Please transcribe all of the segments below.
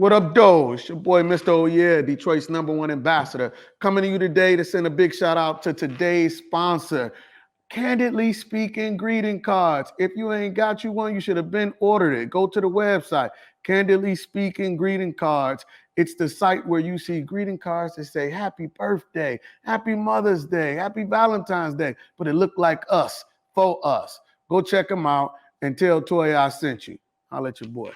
What up, though? It's your boy, Mr. Oh Yeah, Detroit's #1 ambassador. Coming to you today to send a big shout out to today's sponsor, Candidly Speaking greeting cards. If you ain't got you one, you should have been ordered it. Go to the website, Candidly Speaking greeting cards. It's the site where you see greeting cards that say happy birthday, happy Mother's Day, happy Valentine's Day, but it looked like us, for us. Go check them out and tell Toya I sent you. I'll let your boy.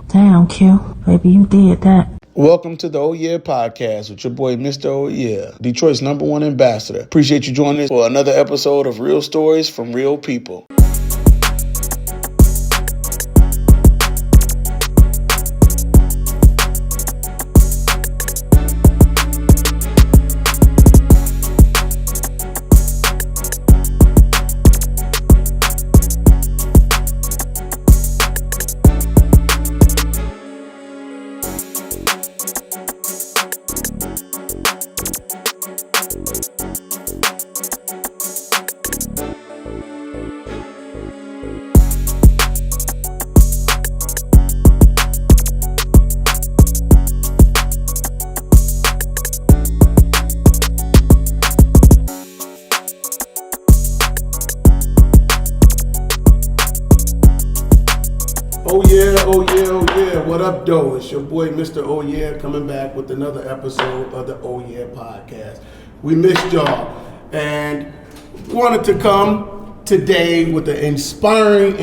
Damn, Q. Baby, you did that. Welcome to the Oh Yeah podcast with your boy, Mr. Oh Yeah, Detroit's #1 ambassador. Appreciate you joining us for another episode of Real Stories from Real People. What up, though? It's your boy, Mr. Oh Yeah, coming back with another episode of the Oh Yeah podcast. We missed y'all and wanted to come today with an inspiring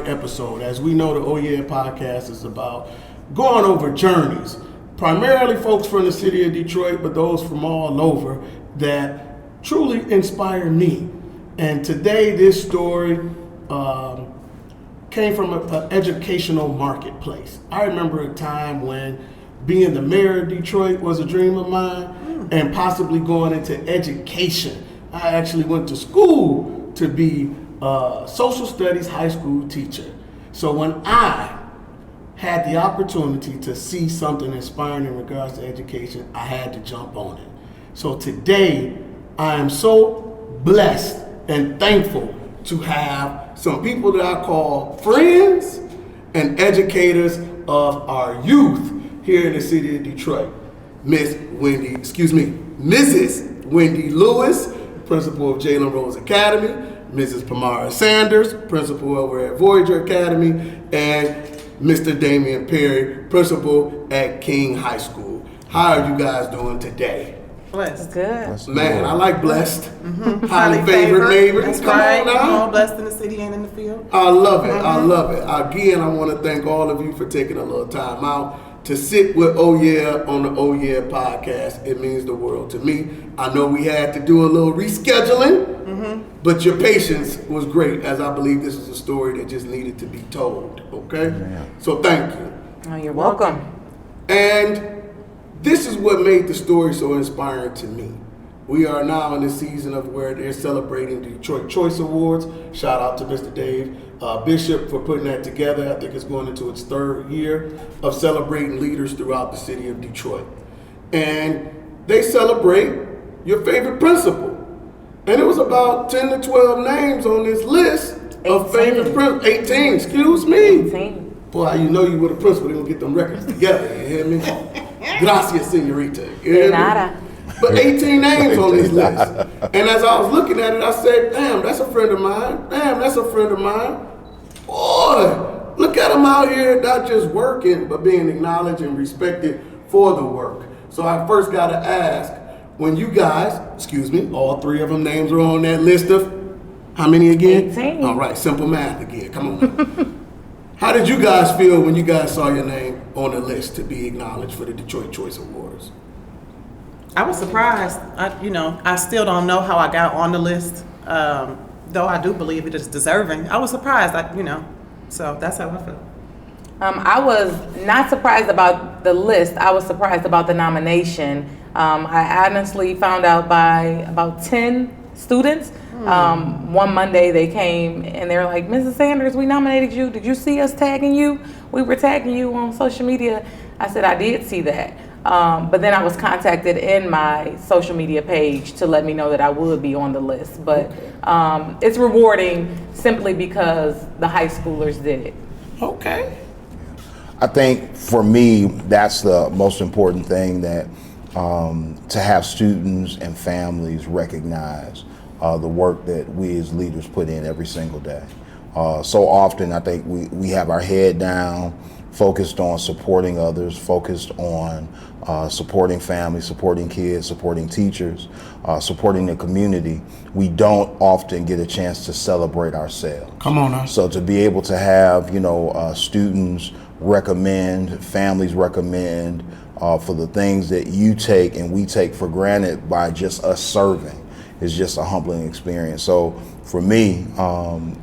episode. As we know, the Oh Yeah podcast is about going over journeys, primarily folks from the city of Detroit, but those from all over that truly inspire me. And today, this story came from an educational marketplace. I remember a time when being the mayor of Detroit was a dream of mine and possibly going into education. I actually went to school to be a social studies high school teacher. So when I had the opportunity to see something inspiring in regards to education, I had to jump on it. So today, I am so blessed and thankful to have some people that I call friends and educators of our youth here in the city of Detroit. Mrs. Wendie Lewis, principal of Jalen Rose Academy, Mrs. Pamara Sanders, principal over at Voyageur Academy, and Mr. Damian Perry, principal at King High School. How are you guys doing today? Blessed. Good. Man, I like blessed. Mm-hmm. Highly favored neighbor. That's Come right. on now. Come on, blessed in the city and in the field. I love it. I love it. Again, I want to thank all of you for taking a little time out to sit with Oh Yeah on the Oh Yeah podcast. It means the world to me. I know we had to do a little rescheduling, but your patience was great, as I believe this is a story that just needed to be told. Okay? Yeah. So thank you. Oh, you're welcome. And this is what made the story so inspiring to me. We are now in the season of where they're celebrating the Detroit Choice Awards. Shout out to Mr. Dave Bishop for putting that together. I think it's going into its 3rd year of celebrating leaders throughout the city of Detroit. And they celebrate your favorite principal. And it was about 10 to 12 names on this list of favorite principals. 18, excuse me. 18. Boy, you know you were the principal. They're going to get them records together. You hear me? Gracias, senorita. You hear me? But 18 names on this list. And as I was looking at it, I said, damn, that's a friend of mine. Damn, that's a friend of mine. Boy, look at them out here, not just working, but being acknowledged and respected for the work. So I first got to ask, when you guys, all 3 of them names are on that list of, how many again? 18. All right, simple math again. Come on. How did you guys feel when you guys saw your name on the list to be acknowledged for the Detroit Choice Awards? I was surprised. I still don't know how I got on the list, though I do believe it is deserving. I was surprised, so that's how I felt. I was not surprised about the list. I was surprised about the nomination. I honestly found out by about 10 students. One Monday they came and they were like, Mrs. Sanders, we nominated you. Did you see us tagging you? We were tagging you on social media. I said, I did see that. But then I was contacted in my social media page to let me know that I would be on the list. But it's rewarding simply because the high schoolers did it. Okay. I think for me, that's the most important thing, that to have students and families recognize the work that we as leaders put in every single day. So often I think we have our head down, focused on supporting others, focused on supporting families, supporting kids, supporting teachers, supporting the community. We don't often get a chance to celebrate ourselves. Come on now. So to be able to have, students recommend, families recommend for the things that you take and we take for granted by just us serving is just a humbling experience. So for me,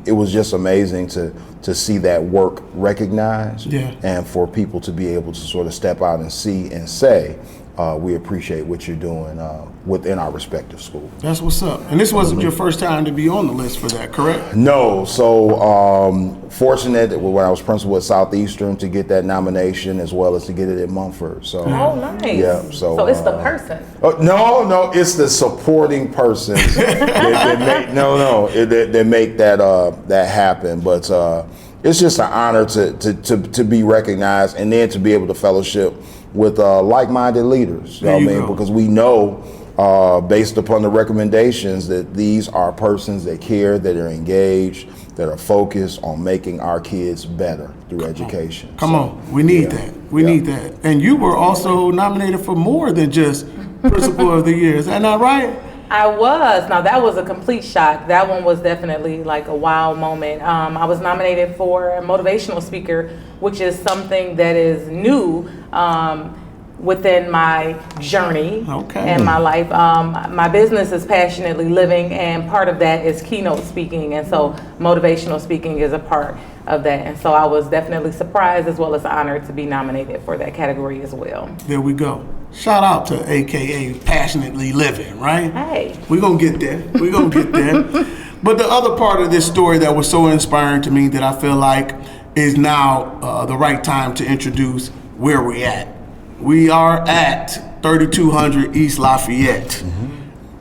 it was just amazing to see that work recognized, and for people to be able to sort of step out and see and say, we appreciate what you're doing within our respective schools. That's what's up. And this wasn't your first time to be on the list for that, correct? No. So fortunate that when I was principal at Southeastern to get that nomination, as well as to get it at Mumford. So nice. Yeah. So it's the person. No, it's the supporting persons that make that happen. But it's just an honor to be recognized, and then to be able to fellowship with like-minded leaders. You know what I mean? Because we know, based upon the recommendations, that these are persons that care, that are engaged, that are focused on making our kids better through education. Come on, we need that. We need that. And you were also nominated for more than just Principal of the Year. Is that not right? I was. Now that was a complete shock. That one was definitely like a wow moment. I was nominated for a motivational speaker, which is something that is new within my journey and my life. My business is Passionately Living, and part of that is keynote speaking, and so motivational speaking is a part of that. And so I was definitely surprised as well as honored to be nominated for that category as well. There we go. Shout out to AKA Passionately Living, right? Hey. We're going to get there. We're going to get there. But the other part of this story that was so inspiring to me that I feel like is now the right time to introduce where we're at. We are at 3200 East Lafayette,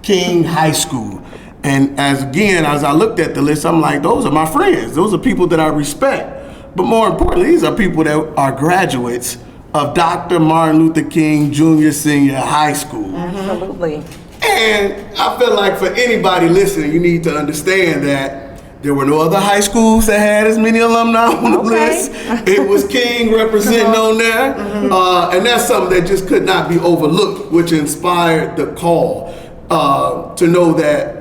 King High School. And as I looked at the list, I'm like, those are my friends. Those are people that I respect. But more importantly, these are people that are graduates of Dr. Martin Luther King Jr. Senior High School. Absolutely. And I feel like for anybody listening, you need to understand that there were no other high schools that had as many alumni on the list. It was King representing on there. And that's something that just could not be overlooked, which inspired the call to know that,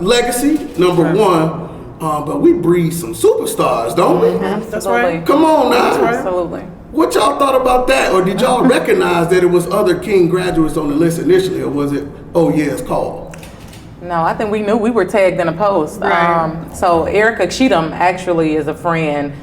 legacy, number one, but we breed some superstars, don't we? That's right. Come on now. Absolutely. What y'all thought about that? Or did y'all recognize that it was other King graduates on the list initially? Or was it, it's called? No, I think we knew we were tagged in a post. Right. So Erica Cheatham actually is a friend.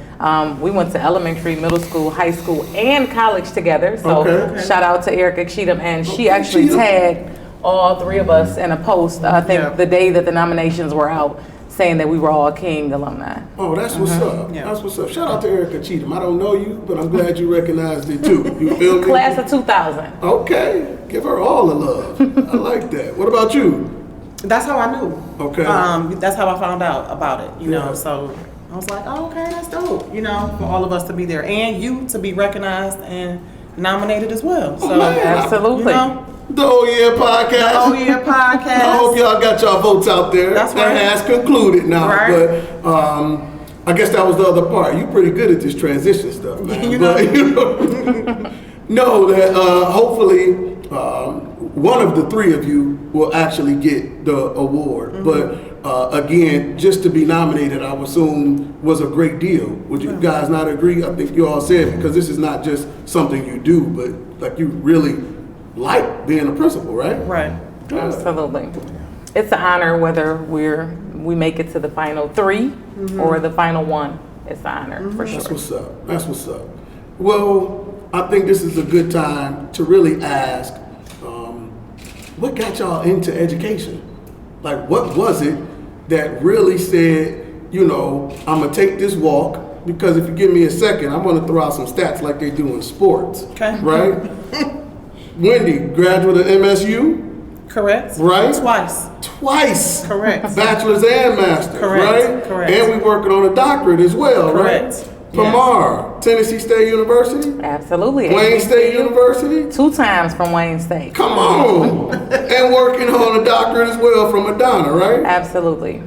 We went to elementary, middle school, high school, and college together. So shout out to Erica Cheatham. And she actually tagged all three of us in a post, I think the day that the nominations were out, saying that we were all King alumni. Oh, that's what's up. Yeah. That's what's up. Shout out to Erica Cheatham. I don't know you, but I'm glad you recognized it too. You feel me? Class of 2000. Okay. Give her all the love. I like that. What about you? That's how I knew. Okay. That's how I found out about it, you know. So I was like, oh, okay, that's dope, for all of us to be there and you to be recognized and nominated as well. So absolutely. The whole year podcast. The whole year podcast. I hope y'all got y'all votes out there. That's right. That has concluded now. Right. But I guess that was the other part. You pretty good at this transition stuff, man. Know that hopefully one of the three of you will actually get the award. But again, just to be nominated, I would assume was a great deal. Would you guys not agree? I think you all said, because this is not just something you do, but like you really like being a principal, right? Right. Absolutely. It's an honor whether we make it to the final three or the final one. It's an honor for sure. That's what's up. That's what's up. Well, I think this is a good time to really ask, what got y'all into education? Like, what was it that really said, I'm gonna take this walk? Because if you give me a second, I'm gonna throw out some stats like they do in sports. Okay. Right? Wendie, graduate of MSU? Correct. Right? Twice. Correct. Bachelor's and master's. Correct. Right? Correct. And we working on a doctorate as well. Correct. Right? Pamara, Tennessee State University, Absolutely. Wayne State University. 2 times from Wayne State. Come on, and working on a doctorate as well from Madonna, right? Absolutely.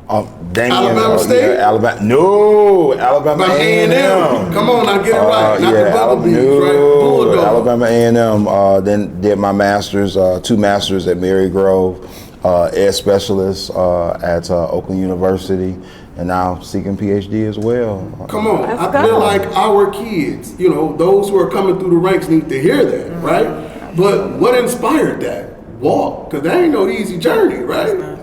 Damion, Alabama State? Yeah, Alabama. No, Alabama A&M. Come on, now get it right. Not the Bumblebees, right? Bulldog. Alabama A&M. Then did my master's, 2 masters at Mary Grove, ed specialist at Oakland University, and now seeking PhD as well. Come on, Let's I feel go. like our kids, those who are coming through the ranks need to hear that, right? But what inspired that walk? Because that ain't no easy journey, right?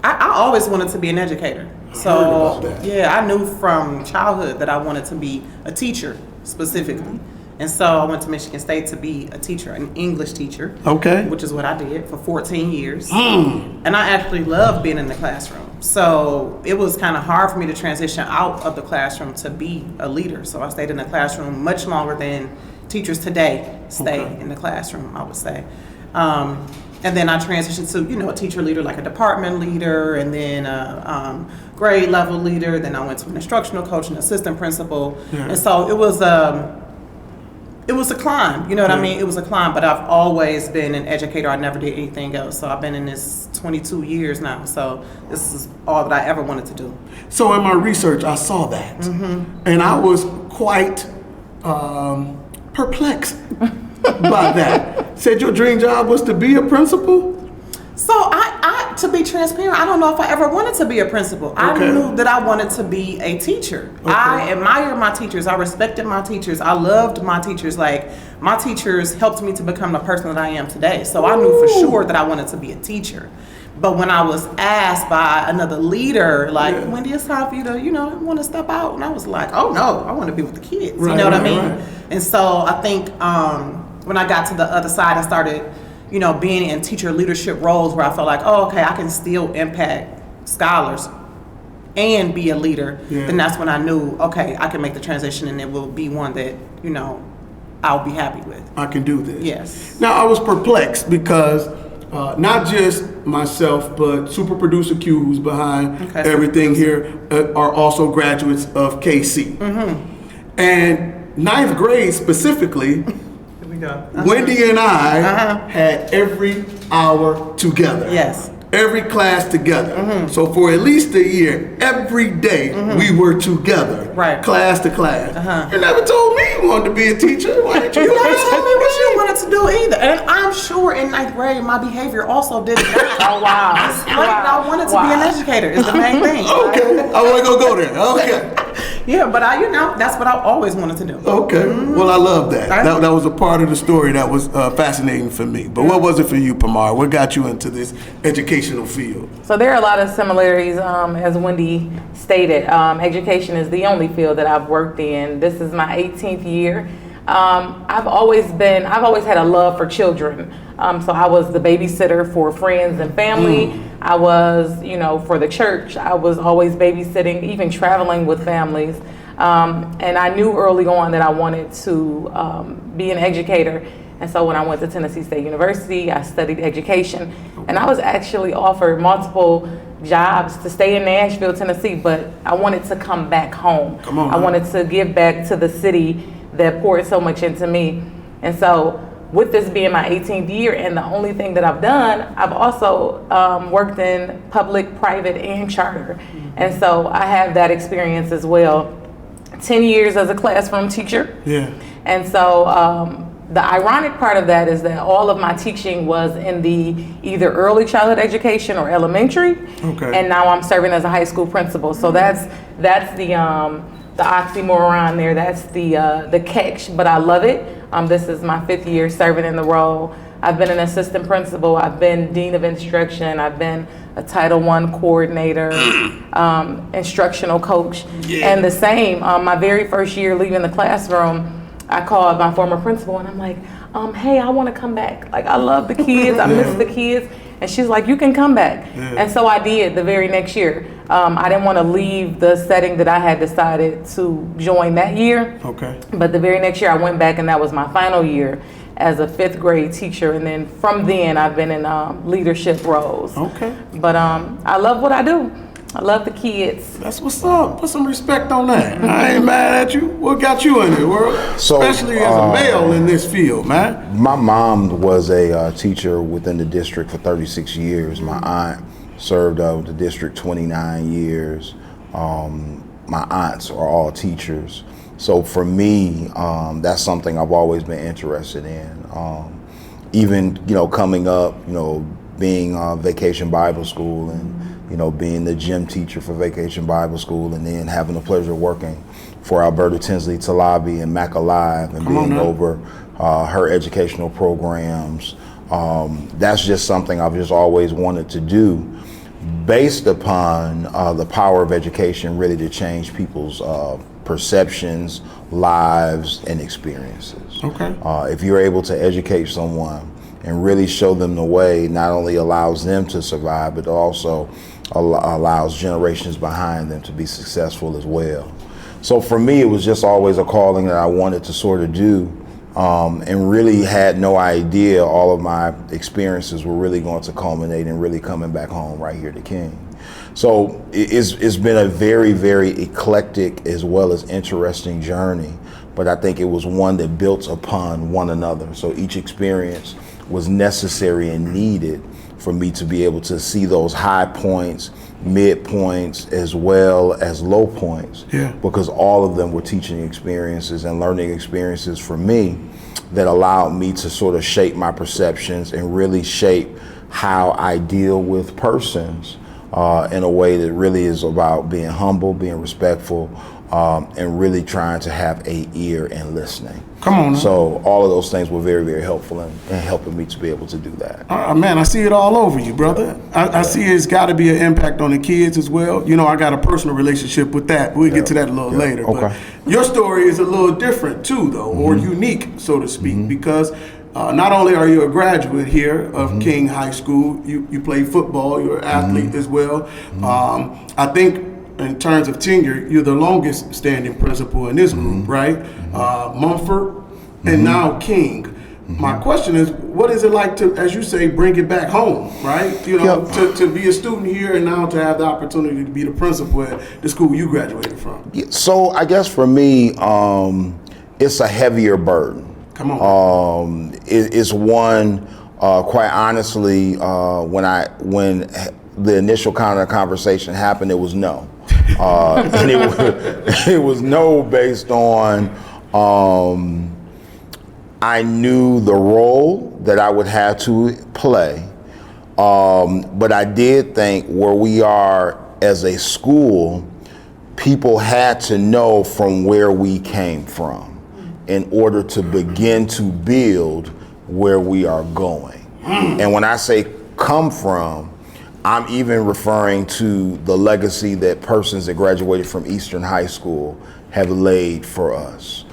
I always wanted to be an educator. heard So about that. yeah, I knew from childhood that I wanted to be a teacher specifically. And so I went to Michigan State to be a teacher, an English teacher. Okay. Which is what I did for 14 years. And I actually loved being in the classroom. So it was kind of hard for me to transition out of the classroom to be a leader. So I stayed in the classroom much longer than teachers today stay in the classroom, I would say. And then I transitioned to, a teacher leader, like a department leader, and then a grade level leader. Then I went to an instructional coach and assistant principal. Yeah. And so it was a climb, you know what I mean? It was a climb, but I've always been an educator. I never did anything else. So I've been in this 22 years now. So this is all that I ever wanted to do. So in my research, I saw that, and I was quite perplexed by that. Said your dream job was to be a principal? So I to be transparent, I don't know if I ever wanted to be a principal. I Okay. knew that I wanted to be a teacher. I admire my teachers. I respected my teachers. I loved my teachers. Like, my teachers helped me to become the person that I am today. So I knew for sure that I wanted to be a teacher. But when I was asked by another leader, like, Wendie, it's time for you to, want to step out. And I was like, oh no, I want to be with the kids. Right, you know what I right, mean? right. And so I think when I got to the other side and started, being in teacher leadership roles where I felt like, oh, okay, I can still impact scholars and be a leader, then that's when I knew, okay, I can make the transition and it will be one that, I'll be happy with. I can do this. Yes. Now, I was perplexed because not just myself, but super producer Q's behind everything here are also graduates of KC. And 9th grade specifically, Here we go. Wendie and I had every hour together. Yes. Every class together. So for at least a year, every day we were together. Right. Class to class. You never told me you wanted to be a teacher. Why didn't you? You never told me what you wanted to do either. And I'm sure in 9th grade, my behavior also did that. Oh, wow. I wanted to be an educator is the main thing. Okay. I want to go there. Okay. Yeah, but that's what I always wanted to do. Okay. Well, I love that. That was a part of the story that was fascinating for me. But what was it for you, Pamara? What got you into this educational field? So there are a lot of similarities, as Wendie stated. Education is the only field that I've worked in. This is my 18th year. I've always had a love for children. So I was the babysitter for friends and family. I was, for the church. I was always babysitting, even traveling with families. And I knew early on that I wanted to be an educator. And so when I went to Tennessee State University, I studied education. And I was actually offered multiple jobs to stay in Nashville, Tennessee, but I wanted to come back home. I wanted to give back to the city that poured so much into me. And so with this being my 18th year and the only thing that I've done, I've also worked in public, private, and charter. And so I have that experience as well. 10 years as a classroom teacher. Yeah. And so the ironic part of that is that all of my teaching was in the either early childhood education or elementary. Okay. And now I'm serving as a high school principal. So that's the oxymoron there. That's the catch, but I love it. This is my 5th year serving in the role. I've been an assistant principal. I've been dean of instruction. I've been a Title I coordinator, instructional coach. Yeah. And the same, my very first year leaving the classroom, I called my former principal and I'm like, hey, I want to come back. Like, I love the kids. I miss the kids. And she's like, you can come back. And so I did the very next year. I didn't want to leave the setting that I had decided to join that year. Okay. But the very next year I went back and that was my final year as a 5th grade teacher. And then from then I've been in leadership roles. Okay. But I love what I do. I love the kids. That's what's up. Put some respect on that. I ain't mad at you. What got you in it, world? So, especially as a male in this field, man. My mom was a teacher within the district for 36 years. My aunt served with the district 29 years. My aunts are all teachers. So for me, that's something I've always been interested in. Even, coming up, being Vacation Bible School and, being the gym teacher for Vacation Bible School, and then having the pleasure of working for Alberta Tinsley Talabi and Mac Alive and being over her educational programs. That's just something I've just always wanted to do, based upon the power of education really to change people's perceptions, lives, and experiences. Okay. If you're able to educate someone and really show them the way, not only allows them to survive, but also allows generations behind them to be successful as well. So for me, it was just always a calling that I wanted to sort of do, and really had no idea all of my experiences were really going to culminate in really coming back home right here to King. So it's been a very, very eclectic as well as interesting journey, but I think it was one that built upon one another. So each experience was necessary and needed for me to be able to see those high points, mid points, as well as low points. Yeah. Because all of them were teaching experiences and learning experiences for me that allowed me to sort of shape my perceptions and really shape how I deal with persons in a way that really is about being humble, being respectful, and really trying to have an ear and listening. Come on now. So all of those things were very, very helpful in helping me to be able to do that. Man, I see it all over you, brother. I see it's got to be an impact on the kids as well. I got a personal relationship with that. We'll get to that a little later. Okay. But your story is a little different too, though, or unique, so to speak, because not only are you a graduate here of King High School, you play football, you're an athlete as well. I think in terms of tenure, you're the longest standing principal in this group, right? Mumford and now King. My question is, what is it like to, as you say, bring it back home, right? To be a student here and now to have the opportunity to be the principal at the school you graduated from? So I guess for me, it's a heavier burden. Come on. It's one, quite honestly, when the initial kind of conversation happened, it was no. And it was no based on, I knew the role that I would have to play, but I did think where we are as a school, people had to know from where we came from in order to begin to build where we are going. And when I say come from, I'm even referring to the legacy that persons that graduated from Eastern High School have laid for us.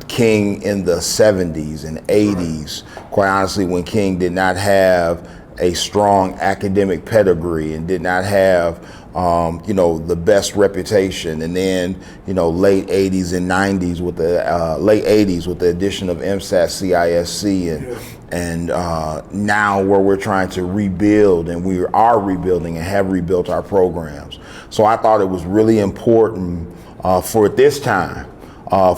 King in the 70s and 80s, quite honestly, when King did not have a strong academic pedigree and did not have the best reputation, and then late 80s and 90s with the late 80s with the addition of MSAT CISC and now where we're trying to rebuild, and we are rebuilding and have rebuilt our programs. So I thought it was really important for this time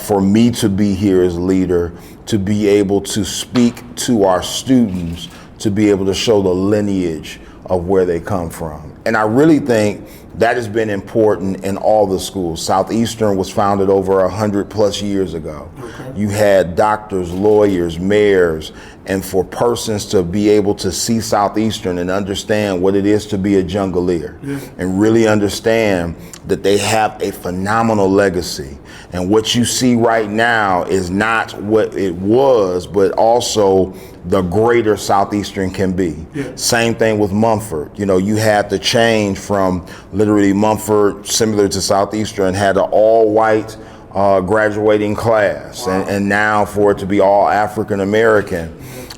for me to be here as leader, to be able to speak to our students, to be able to show the lineage of where they come from. And I really think that has been important in all the schools. Southeastern was founded over 100+ years ago. Okay. You had doctors, lawyers, mayors, and for persons to be able to see Southeastern and understand what it is to be a jungleer, and really understand that they have a phenomenal legacy. And what you see right now is not what it was, but also the greater Southeastern can be. Yeah. Same thing with Mumford. You had to change from literally Mumford, similar to Southeastern, had an all-white graduating class. Wow. And now for it to be all African American,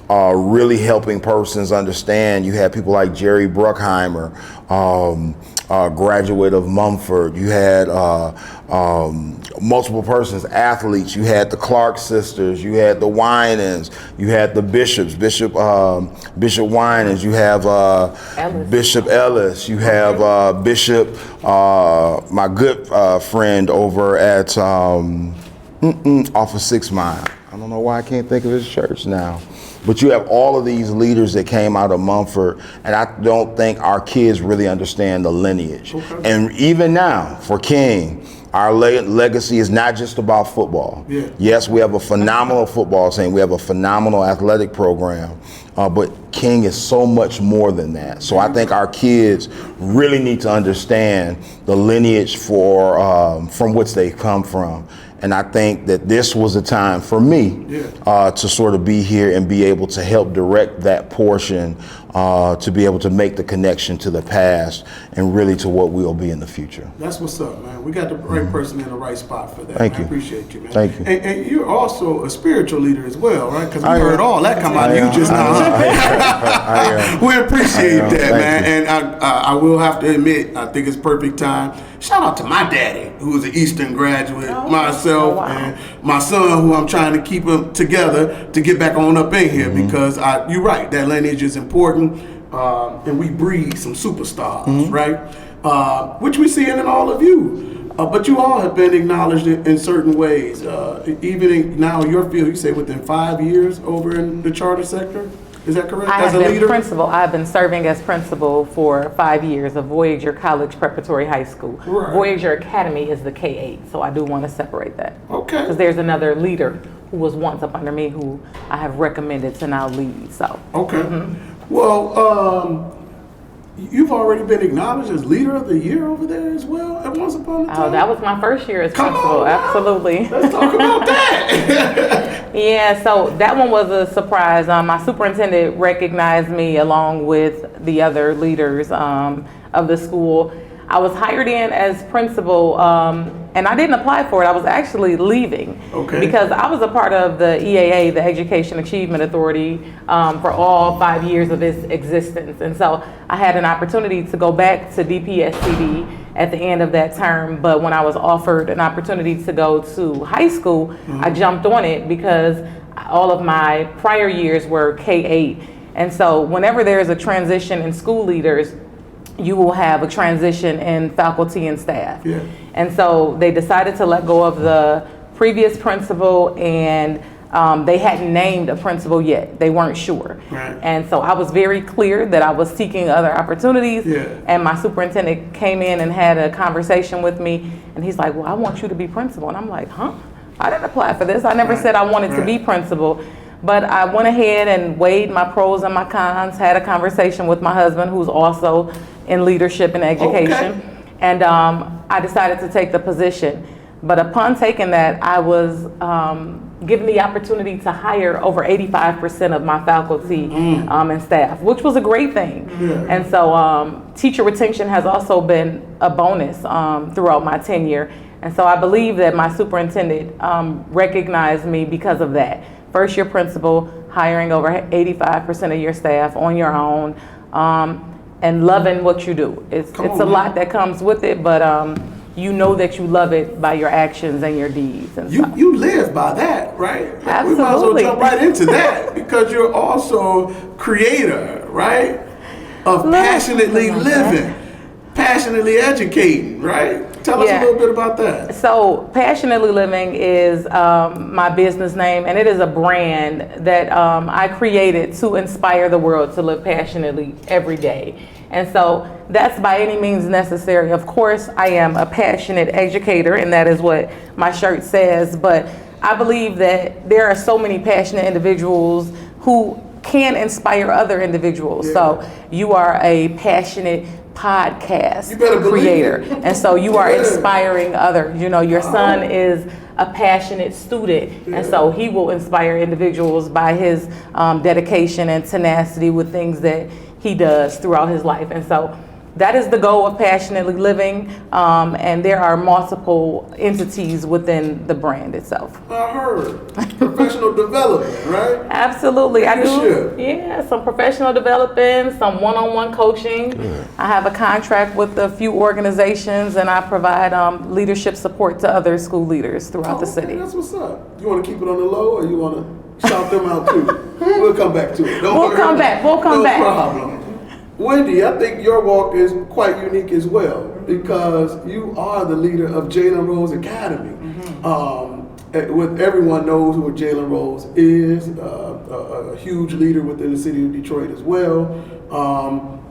really helping persons understand. You had people like Jerry Bruckheimer, graduate of Mumford. You had multiple persons, athletes. You had the Clark sisters. You had the Winans. You had the Bishops, Bishop Winans. You have Bishop Ellis. You have Bishop, my good friend over at off of 6 Mile. I don't know why I can't think of his church now. But you have all of these leaders that came out of Mumford, and I don't think our kids really understand the lineage. Okay. And even now, for King, our legacy is not just about football. Yeah. Yes, we have a phenomenal football team. We have a phenomenal athletic program. But King is so much more than that. So I think our kids really need to understand the lineage from which they come from. And I think that this was a time for me to sort of be here and be able to help direct that portion, to be able to make the connection to the past and really to what we'll be in the future. That's what's up, man. We got the right person in the right spot for that. Thank you. I appreciate you, man. Thank you. And you're also a spiritual leader as well, right? Because we heard all that come out of you just now. We appreciate that, man. And I will have to admit, I think it's perfect time. Shout out to my daddy, who is an Eastern graduate, myself, and my son, who I'm trying to keep them together to get back on up in here, because you're right, that lineage is important, and we breed some superstars, right? Which we see in all of you. But you all have been acknowledged in certain ways. Even now in your field, you say within 5 years over in the charter sector? Is that correct? I have been principal. I've been serving as principal for 5 years of Voyageur College Preparatory High School. Right. Voyageur Academy is the K-8, so I do want to separate that. Okay. Because there's another leader who was once up under me who I have recommended to now lead. So. Okay. Well, you've already been acknowledged as Leader of the Year over there as well at once upon a time. Oh, that was my first year as principal. Absolutely. Let's talk about that. Yeah, so that one was a surprise. My superintendent recognized me along with the other leaders of the school. I was hired in as principal, and I didn't apply for it. I was actually leaving because I was a part of the EAA, the Education Achievement Authority, for all 5 years of its existence. And so I had an opportunity to go back to DPSCD at the end of that term, but when I was offered an opportunity to go to high school, I jumped on it because all of my prior years were K-8. And so whenever there's a transition in school leaders, you will have a transition in faculty and staff. Yeah. And so they decided to let go of the previous principal, and they hadn't named a principal yet. They weren't sure. Right. And so I was very clear that I was seeking other opportunities. Yeah. And my superintendent came in and had a conversation with me, and he's like, well, I want you to be principal. And I'm like, huh? I didn't apply for this. I never said I wanted to be principal. But I went ahead and weighed my pros and my cons, had a conversation with my husband, who's also in leadership and education, and I decided to take the position. But upon taking that, I was given the opportunity to hire over 85% of my faculty and staff, which was a great thing. Yeah. And so teacher retention has also been a bonus throughout my tenure. And so I believe that my superintendent recognized me because of that. First year principal, hiring over 85% of your staff on your own, and loving what you do. It's a lot that comes with it, but you know that you love it by your actions and your deeds. And you live by that, right? Absolutely. We might as well jump right into that because you're also creator, right? Of passionately living, passionately educating, right? Tell us a little bit about that. So Passionately Living is my business name, and it is a brand that I created to inspire the world to live passionately every day. And so that's by any means necessary. Of course, I am a passionate educator, and that is what my shirt says, but I believe that there are so many passionate individuals who can inspire other individuals. Yeah. So you are a passionate podcast creator, and so you are inspiring others. You know, your son is a passionate student, and so he will inspire individuals by his dedication and tenacity with things that he does throughout his life. And so that is the goal of Passionately Living, and there are multiple entities within the brand itself. I heard professional development, right? Absolutely, I do. Leadership. Yeah, some professional development, some one-on-one coaching. I have a contract with a few organizations, and I provide leadership support to other school leaders throughout the city. That's what's up. You want to keep it on the low, or you want to shout them out too? We'll come back to it. We'll come back. No problem. Wendie, I think your walk is quite unique as well, because you are the leader of Jalen Rose Academy. With everyone knows who Jalen Rose is, a huge leader within the city of Detroit as well.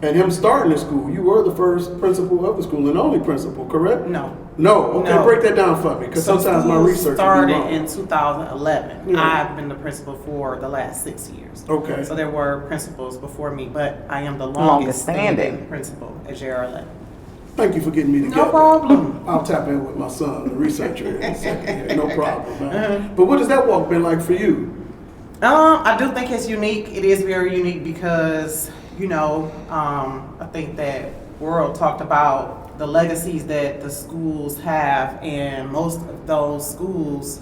And him starting the school, you were the first principal of the school and only principal, correct? No. No. Okay, No. break that down for me, because sometimes my research started will be wrong. in 2011. Yeah. I've been the principal for the last 6 years. Okay. So there were principals before me, but I am the Longest longest standing. standing principal at JRLA. Thank you for getting me together. No problem. I'll tap in with my son, the researcher, in a second. Yeah, no problem, man. But what has that walk been like for you? I do think it's unique. It is very unique because, I think that World talked about the legacies that the schools have, and most of those schools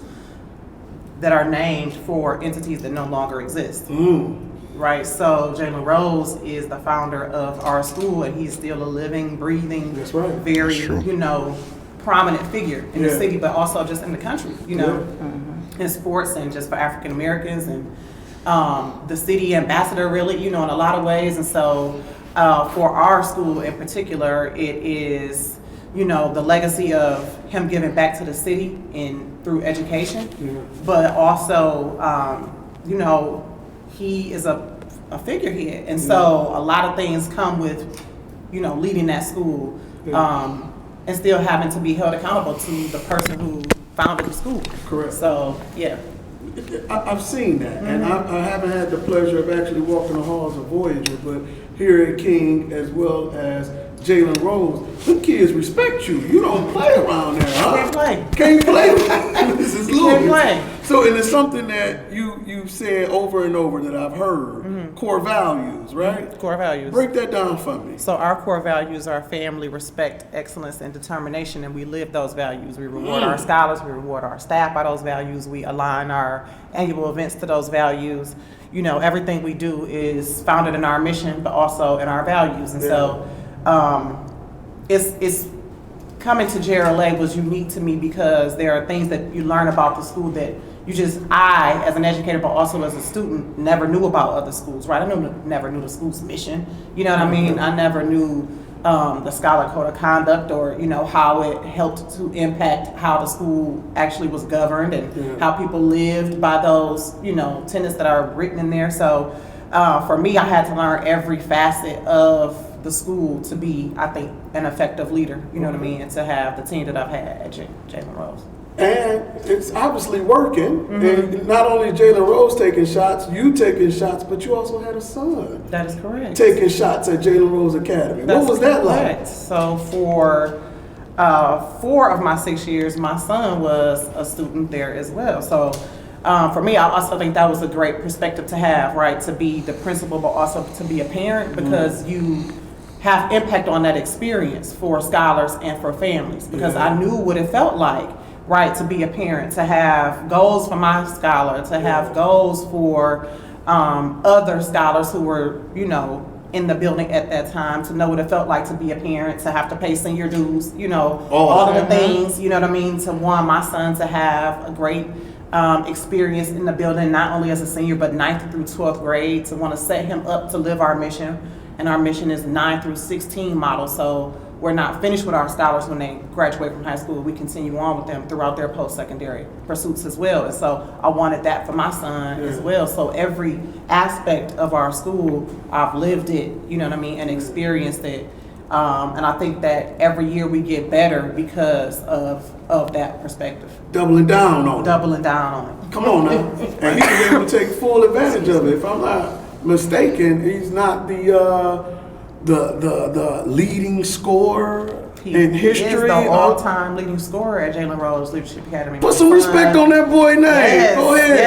that are named for entities that no longer exist. Right, so Jalen Rose is the founder of our school, and he's still a living, breathing, That's right. very, That's true. Prominent figure in the Yeah. city, but also just in the country, in sports and just for African Americans, and the city ambassador, really, in a lot of ways. And so for our school in particular, it is, the legacy of him giving back to the city through education, but also, he is a figurehead, and so a lot of things come with, leading that school, and still having to be held accountable to the person who founded the school. Correct. So, yeah. I've seen that, and I haven't had the pleasure of actually walking the halls of Voyageur, but here at King as well as Jalen Rose, them kids respect you. You don't play around there, huh? Can't play. Can't play. This is Can't Louis. play. So, and it's something that you've said over and over that I've heard. Core values, right? Core values. Break that down for me. So our core values are family, respect, excellence, and determination, and we live those values. We reward our scholars, we reward our staff by those values, we align our annual events to those values. Everything we do is founded in our mission, but also in our values. And so it's coming to JRLA was unique to me because there are things that you learn about the school that I, as an educator, but also as a student, never knew about other schools, right? I never knew the school's mission. You know what I mean? I never knew the Scholar Code of Conduct, or, how it helped to impact how the school actually was governed, and how people lived by those, tenets that are written in there. So for me, I had to learn every facet of the school to be, I think, an effective leader, you know what I mean? And to have the team that I've had at Jalen Rose. And it's obviously working. And not only Jalen Rose taking shots, you taking shots, but you also had a son That is correct. taking shots at Jalen Rose Academy. That's What was that correct. like? So for 4 of my 6 years, my son was a student there as well. So for me, I also think that was a great perspective to have, right? To be the principal, but also to be a parent, because you have impact on that experience for scholars and for families. Because I knew what it felt like, right, to be a parent, to have goals for my scholar, to have goals for other scholars who were, in the building at that time, to know what it felt like to be a parent, to have to pay senior dues, all of the things, to want my son to have a great experience in the building, not only as a senior, but 9th through 12th grade, to want to set him up to live our mission. And our mission is 9 through 16 model. So we're not finished with our scholars when they graduate from high school. We continue on with them throughout their post-secondary pursuits as well. And so I wanted that for my son as well. So every aspect of our school, I've lived it, and experienced it. And I think that every year we get better because of that perspective. Doubling down on it. Doubling down on it. Come on now. And he was able to take full advantage of it. If I'm not mistaken, he's not the leading scorer in history. He is the all-time leading scorer at Jalen Rose Leadership Academy. Put some respect on that boy's name. Yes, Go ahead.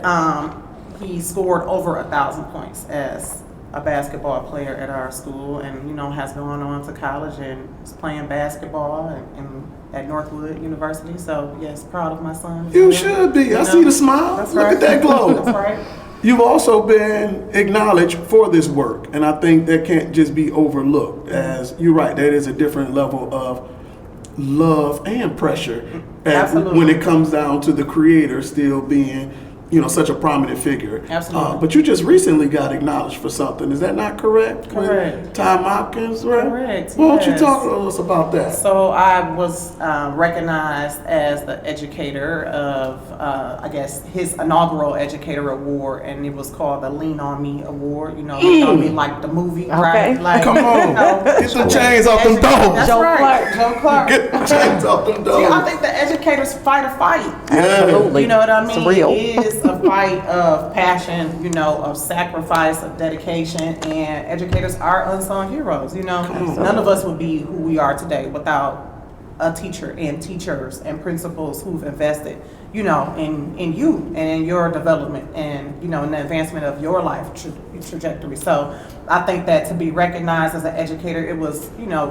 yes. He scored over 1,000 points as a basketball player at our school, and has gone on to college and is playing basketball and at Northwood University. So yes, proud of my son. You should be. I see the smile. That's Look right. at that glow. That's right. You've also been acknowledged for this work, and I think that can't just be overlooked. As you're right, that is a different level of love and pressure. Absolutely. When it comes down to the creator still being, such a prominent figure. Absolutely. But you just recently got acknowledged for something. Is that not correct? Correct. With Tom Hopkins, right? Correct, Why don't you yes. talk to us about that? So I was recognized as the educator of, his inaugural educator award, and it was called the Lean On Me Award. Lean On Me like the movie, right? Like, Come on. Get some chains off them dogs. That's Joe right. Clark. Joe Clark. Get the chains off them See, I dogs. think the educators fight a fight. Absolutely. You know what I mean? It's real. It is a fight of passion, of sacrifice, of dedication, and educators are unsung heroes. None of us would be who we are today without a teacher and teachers and principals who've invested, in you and in your development and, in the advancement of your life trajectory. So I think that to be recognized as an educator, it was,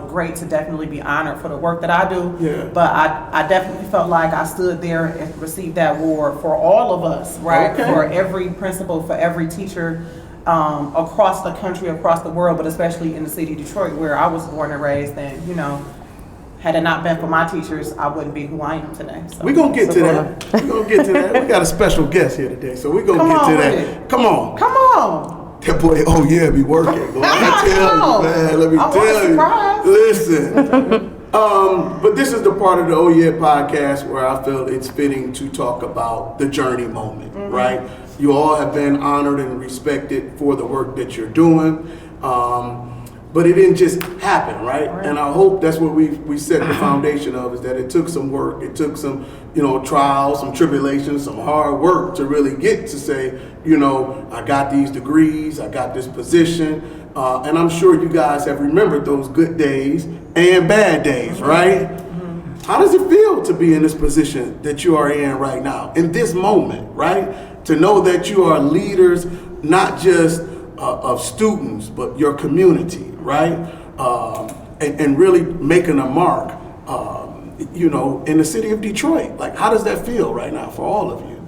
great to definitely be honored for the work that I do. Yeah. But I definitely felt like I stood there and received that award for all of us, right? Okay. For every principal, for every teacher across the country, across the world, but especially in the city of Detroit, where I was born and raised. And, had it not been for my teachers, I wouldn't be who I am today. So, We're going to get to that. We're going to get to that. We got a special guest here today, so we're going to Come get on to with that. it. Come on. Come on. That boy, be working. Boy. Let me tell you, man. Let me I want tell a surprise. you. Listen. But this is the part of the Oh Yeah podcast where I feel it's fitting to talk about the journey moment, right? You all have been honored and respected for the work that you're doing. But it didn't just happen, right? And I hope that's what we set the foundation of, is that it took some work, it took some, trials, some tribulations, some hard work to really get to say, I got these degrees, I got this position, and I'm sure you guys have remembered those good days and bad days, right? How does it feel to be in this position that you are in right now, in this moment, right? To know that you are leaders, not just of students, but your community, right? And really making a mark, in the city of Detroit. Like, how does that feel right now for all of you?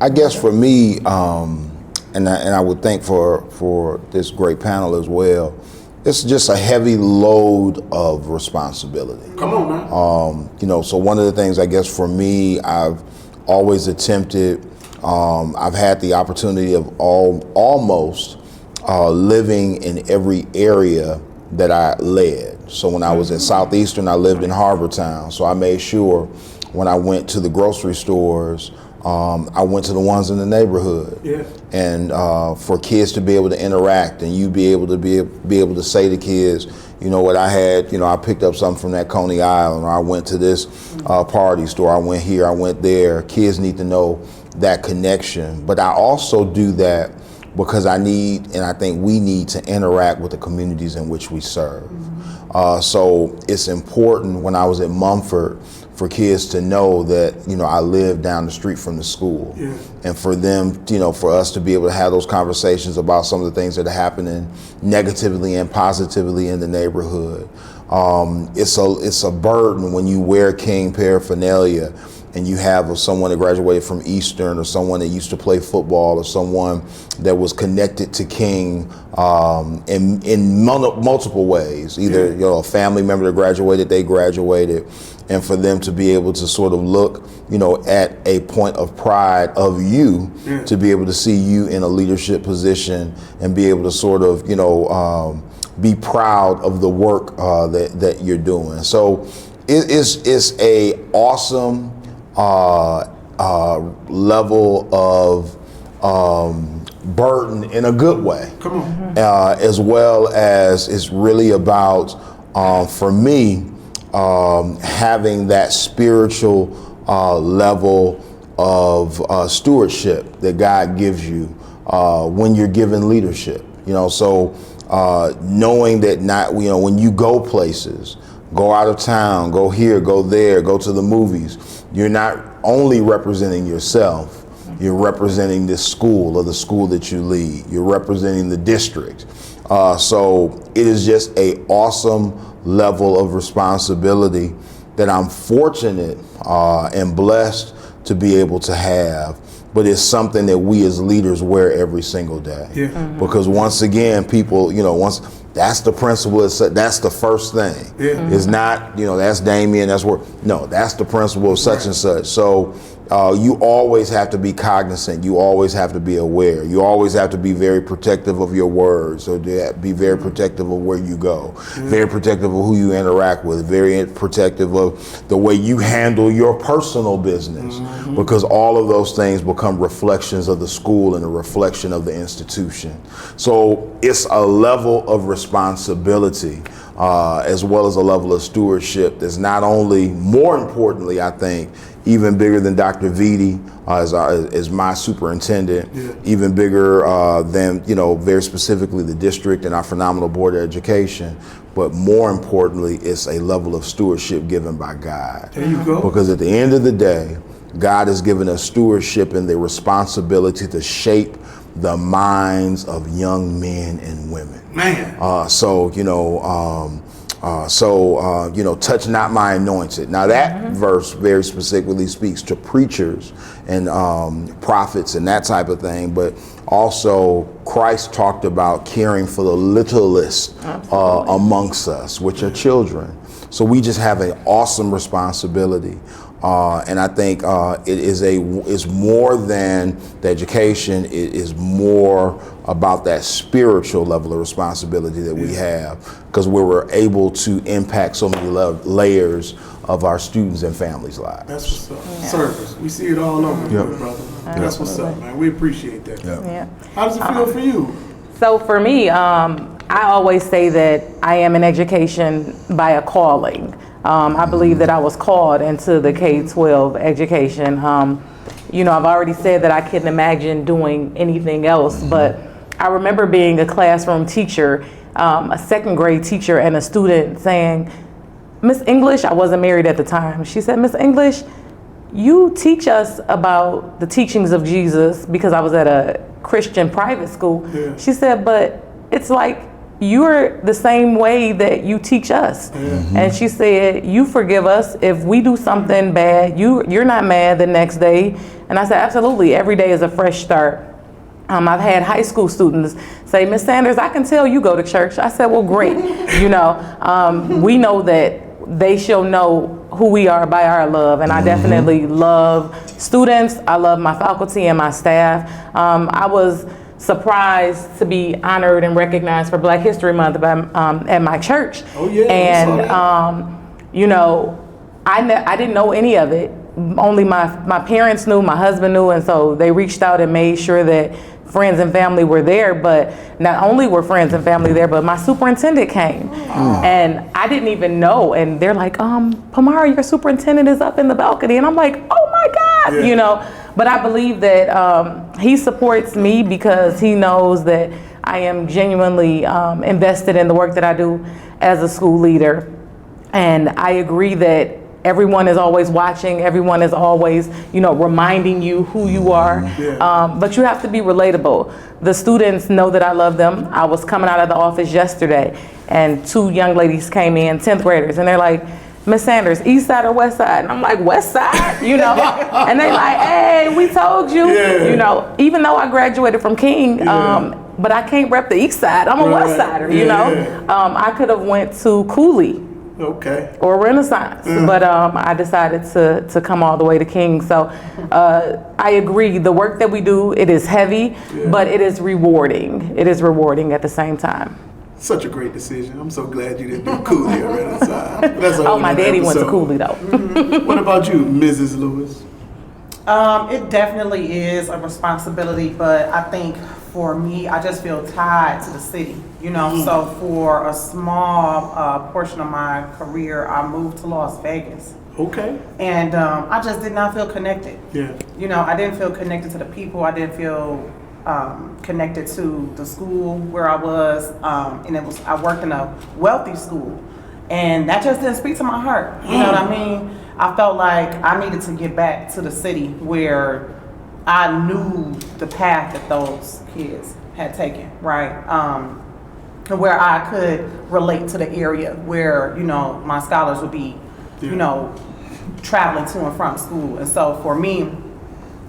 I guess for me, and I would think for this great panel as well, it's just a heavy load of responsibility. Come on, man. So one of the things I guess for me, I've always attempted. I've had the opportunity of almost living in every area that I led. So when I was at Southeastern, I lived in Harbortown. So I made sure when I went to the grocery stores, I went to the ones in the neighborhood. Yeah. And for kids to be able to interact, and you be able to say to kids, what I had, I picked up something from that Coney Island, or I went to this party store, I went here, I went there. Kids need to know that connection. But I also do that because I need, and I think we need, to interact with the communities in which we serve. So it's important when I was at Mumford for kids to know that, I live down the street from the school. Yeah. And for them, for us to be able to have those conversations about some of the things that are happening negatively and positively in the neighborhood. It's a burden when you wear King paraphernalia and you have someone that graduated from Eastern, or someone that used to play football, or someone that was connected to King in multiple ways. Either a family member that graduated, they graduated, and for them to be able to sort of look, at a point of pride of you, to be able to see you in a leadership position and be able to sort of, be proud of the work that you're doing. So it's a awesome level of burden in a good way. Come on. As well as it's really about, for me, having that spiritual level of stewardship that God gives you when you're given leadership. So knowing that when you go places, go out of town, go here, go there, go to the movies, you're not only representing yourself, You're representing this school or the school that you lead. You're representing the district. So it is just a awesome level of responsibility that I'm fortunate and blessed to be able to have. But it's something that we as leaders wear every single day. Yeah. Because once again, people, once that's the principal, that's the first thing. Yeah. It's not, that's Damion, that's the principal of such and such. So you always have to be cognizant. You always have to be aware. You always have to be very protective of your words, or be very protective of where you go, very protective of who you interact with, very protective of the way you handle your personal business, because all of those things become reflections of the school and a reflection of the institution. So it's a level of responsibility as well as a level of stewardship that's not only, more importantly, I think, even bigger than Dr. Viti as my superintendent, even bigger than, very specifically the district and our phenomenal board of education. But more importantly, it's a level of stewardship given by God. There you go. Because at the end of the day, God has given us stewardship and the responsibility to shape the minds of young men and women. Man. Touch not my anointed. Now that verse very specifically speaks to preachers and prophets and that type of thing, but also Christ talked about caring for the littlest amongst us, which are children. So we just have an awesome responsibility. And I think it's more than the education. It is more about that spiritual level of responsibility that we have, because we were able to impact so many layers of our students and families' lives. That's what's up. Service. We see it all over, brother. That's what's up, man. We appreciate that. Yeah. How does it feel for you? So for me, I always say that I am in education by a calling. I believe that I was called into the K-12 education. I've already said that I couldn't imagine doing anything else, but I remember being a classroom teacher, a second grade teacher, and a student saying, "Miss English," I wasn't married at the time. She said, "Miss English, you teach us about the teachings of Jesus," because I was at a Christian private school. Yeah. She said, "But it's like you're the same way that you teach us." And she said, "You forgive us if we do something bad. You're not mad the next day." And I said, "Absolutely. Every day is a fresh start." I've had high school students say, "Miss Sanders, I can tell you go to church." I said, "Well, great." We know that they shall know who we are by our love. And I definitely love students. I love my faculty and my staff. I was surprised to be honored and recognized for Black History Month at my church. Oh, yeah. And, I didn't know any of it. Only my parents knew, my husband knew, and so they reached out and made sure that friends and family were there. But not only were friends and family there, but my superintendent came. And I didn't even know. And they're like, "Pamara, your superintendent is up in the balcony." And I'm like, "Oh my God," But I believe that he supports me because he knows that I am genuinely invested in the work that I do as a school leader. And I agree that everyone is always watching. Everyone is always, reminding you who you are. But you have to be relatable. The students know that I love them. I was coming out of the office yesterday, and 2 young ladies came in, 10th graders, and they're like, "Miss Sanders, east side or west side?" And I'm like, "West side," And they like, "Hey, we told you." Even though I graduated from King, but I can't rep the east side. I'm a west sider, I could have went to Cooley. Okay. Or Renaissance, but I decided to come all the way to King. So I agree, the work that we do, it is heavy, but it is rewarding. It is rewarding at the same time. Such a great decision. I'm so glad you didn't do Cooley or Renaissance. My daddy went to Cooley though. What about you, Mrs. Lewis? It definitely is a responsibility, but I think for me, I just feel tied to the city, So for a small portion of my career, I moved to Las Vegas. Okay. And I just did not feel connected. Yeah. I didn't feel connected to the people. I didn't feel connected to the school where I was, and I worked in a wealthy school, and that just didn't speak to my heart. You know what I mean? I felt like I needed to get back to the city where I knew the path that those kids had taken, right? And where I could relate to the area where, you know, my scholars would be, you know, traveling to and from school. And so for me,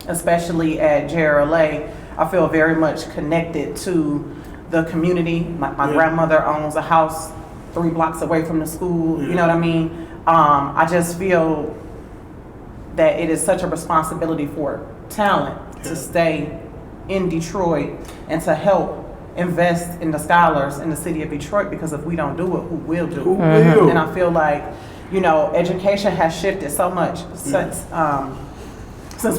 especially at JRLA, I feel very much connected to the community. My grandmother owns a house 3 blocks away from the school, you know what I mean? I just feel that it is such a responsibility for talent to stay in Detroit and to help invest in the scholars in the city of Detroit, because if we don't do it, who will do it? Who will? And I feel like, you know, education has shifted so much since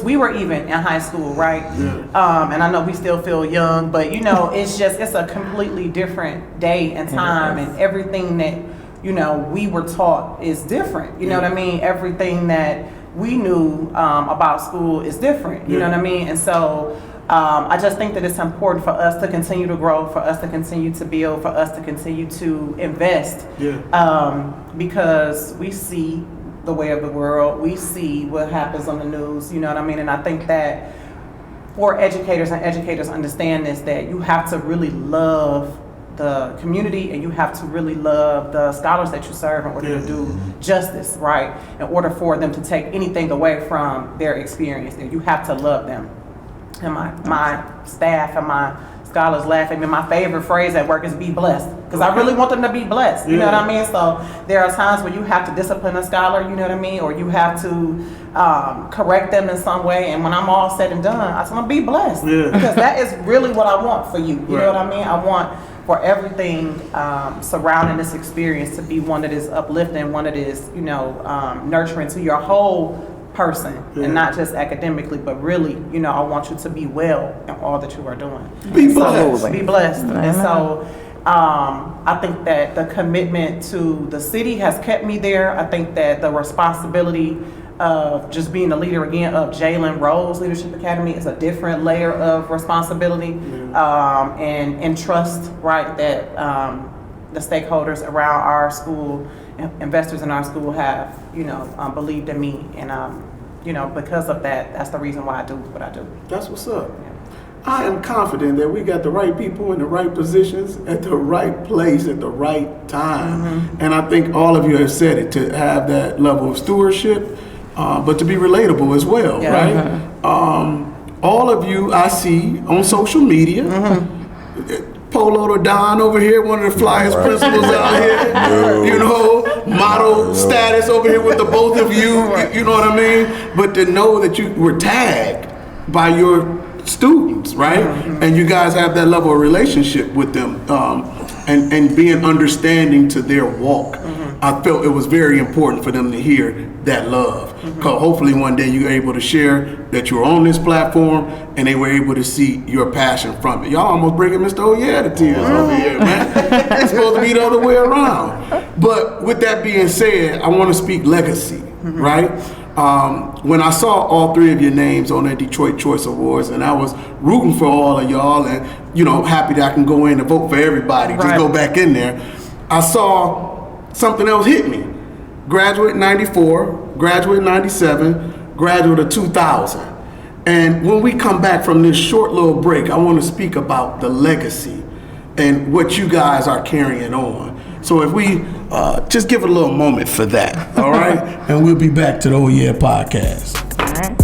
we were even in high school, right? And I know we still feel young, but you know, it's a completely different day and time, and everything that, you know, we were taught is different. You know what I mean? Everything that we knew about school is different. You know what I mean? And so I just think that it's important for us to continue to grow, for us to continue to build, for us to continue to invest, because we see the way of the world, we see what happens on the news, you know what I mean? And I think that for educators, and educators understand this, that you have to really love the community and you have to really love the scholars that you serve in order to do justice, right? In order for them to take anything away from their experience, you have to love them. And my staff and my scholars laugh at me. My favorite phrase at work is be blessed, because I really want them to be blessed, you know what I mean? So there are times where you have to discipline a scholar, you know what I mean? Or you have to correct them in some way, and when I'm all said and done, I tell them be blessed, because that is really what I want for you, you know what I mean? I want for everything surrounding this experience to be one that is uplifting, one that is, you know, nurturing to your whole person, and not just academically, but really, you know, I want you to be well in all that you are doing. Be blessed. So, be blessed. And so I think that the commitment to the city has kept me there. I think that the responsibility of just being the leader again of Jalen Rose Leadership Academy is a different layer of responsibility and trust, right, that the stakeholders around our school, investors in our school have, you know, believed in me, and you know, because of that, that's the reason why I do what I do. That's what's up. I am confident that we got the right people in the right positions at the right place at the right time. And I think all of you have said it, to have that level of stewardship, but to be relatable as well, right? All of you I see on social media. Polo to Don over here, one of the flyest principals out here. You know, model status over here with the both of you. You know what I mean? But to know that you were tagged by your students, right? And you guys have that level of relationship with them, and being understanding to their walk. I felt it was very important for them to hear that love. Because hopefully one day you're able to share that you're on this platform and they were able to see your passion from it. Y'all almost bringing Mr. Oh yeah to tears over here, man. It's supposed to be the other way around. But with that being said, I want to speak legacy, right? When I saw all 3 of your names on that Detroit Choice Awards, and I was rooting for all of y'all, and you know, happy that I can go in and vote for everybody, just go back in there, I saw something else hit me. Graduate 94, graduate 97, graduate of 2000. And when we come back from this short little break, I want to speak about the legacy and what you guys are carrying on. So if we just give it a little moment for that, all right? And we'll be back to the Oh Yeah podcast. All right.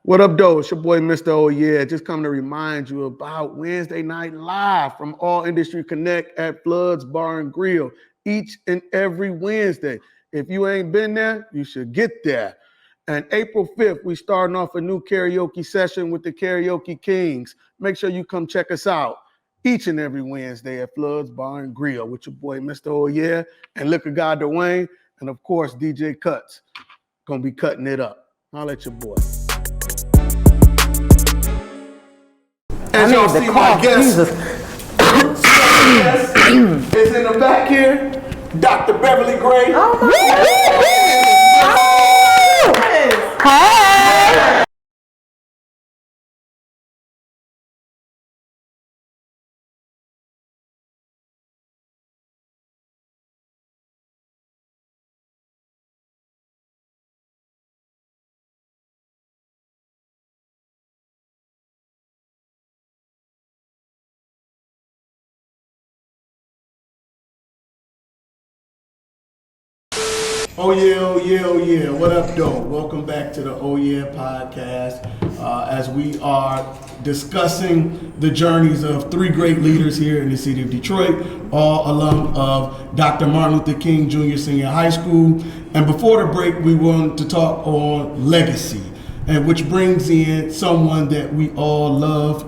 What up, though? It's your boy, Mr. Oh Yeah. Just come to remind you about Wednesday Night Live from All Industry Connect at Flood's Bar and Grill each and every Wednesday. If you ain't been there, you should get there. And April 5th, we starting off a new karaoke session with the Karaoke Kings. Make sure you come check us out each and every Wednesday at Flood's Bar and Grill with your boy, Mr. Oh Yeah, and Liquor God Dwayne, and of course, DJ Cuts. Gonna be cutting it up. Holla at your boy. As y'all see, my guest is in the back here, Dr. Beverly Gray. Oh my Hey! Oh yeah, oh yeah, oh yeah. What up, though? Welcome back to the Oh Yeah podcast. As we are discussing the journeys of three great leaders here in the city of Detroit, all alum of Dr. Martin Luther King Jr. Senior High School. And before the break, we wanted to talk on legacy, and which brings in someone that we all love,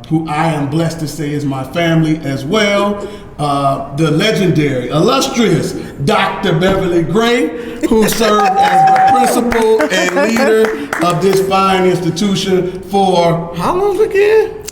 who I am blessed to say is my family as well. The legendary, illustrious Dr. Beverly Gray, who served as the principal and leader of this fine institution for how long again?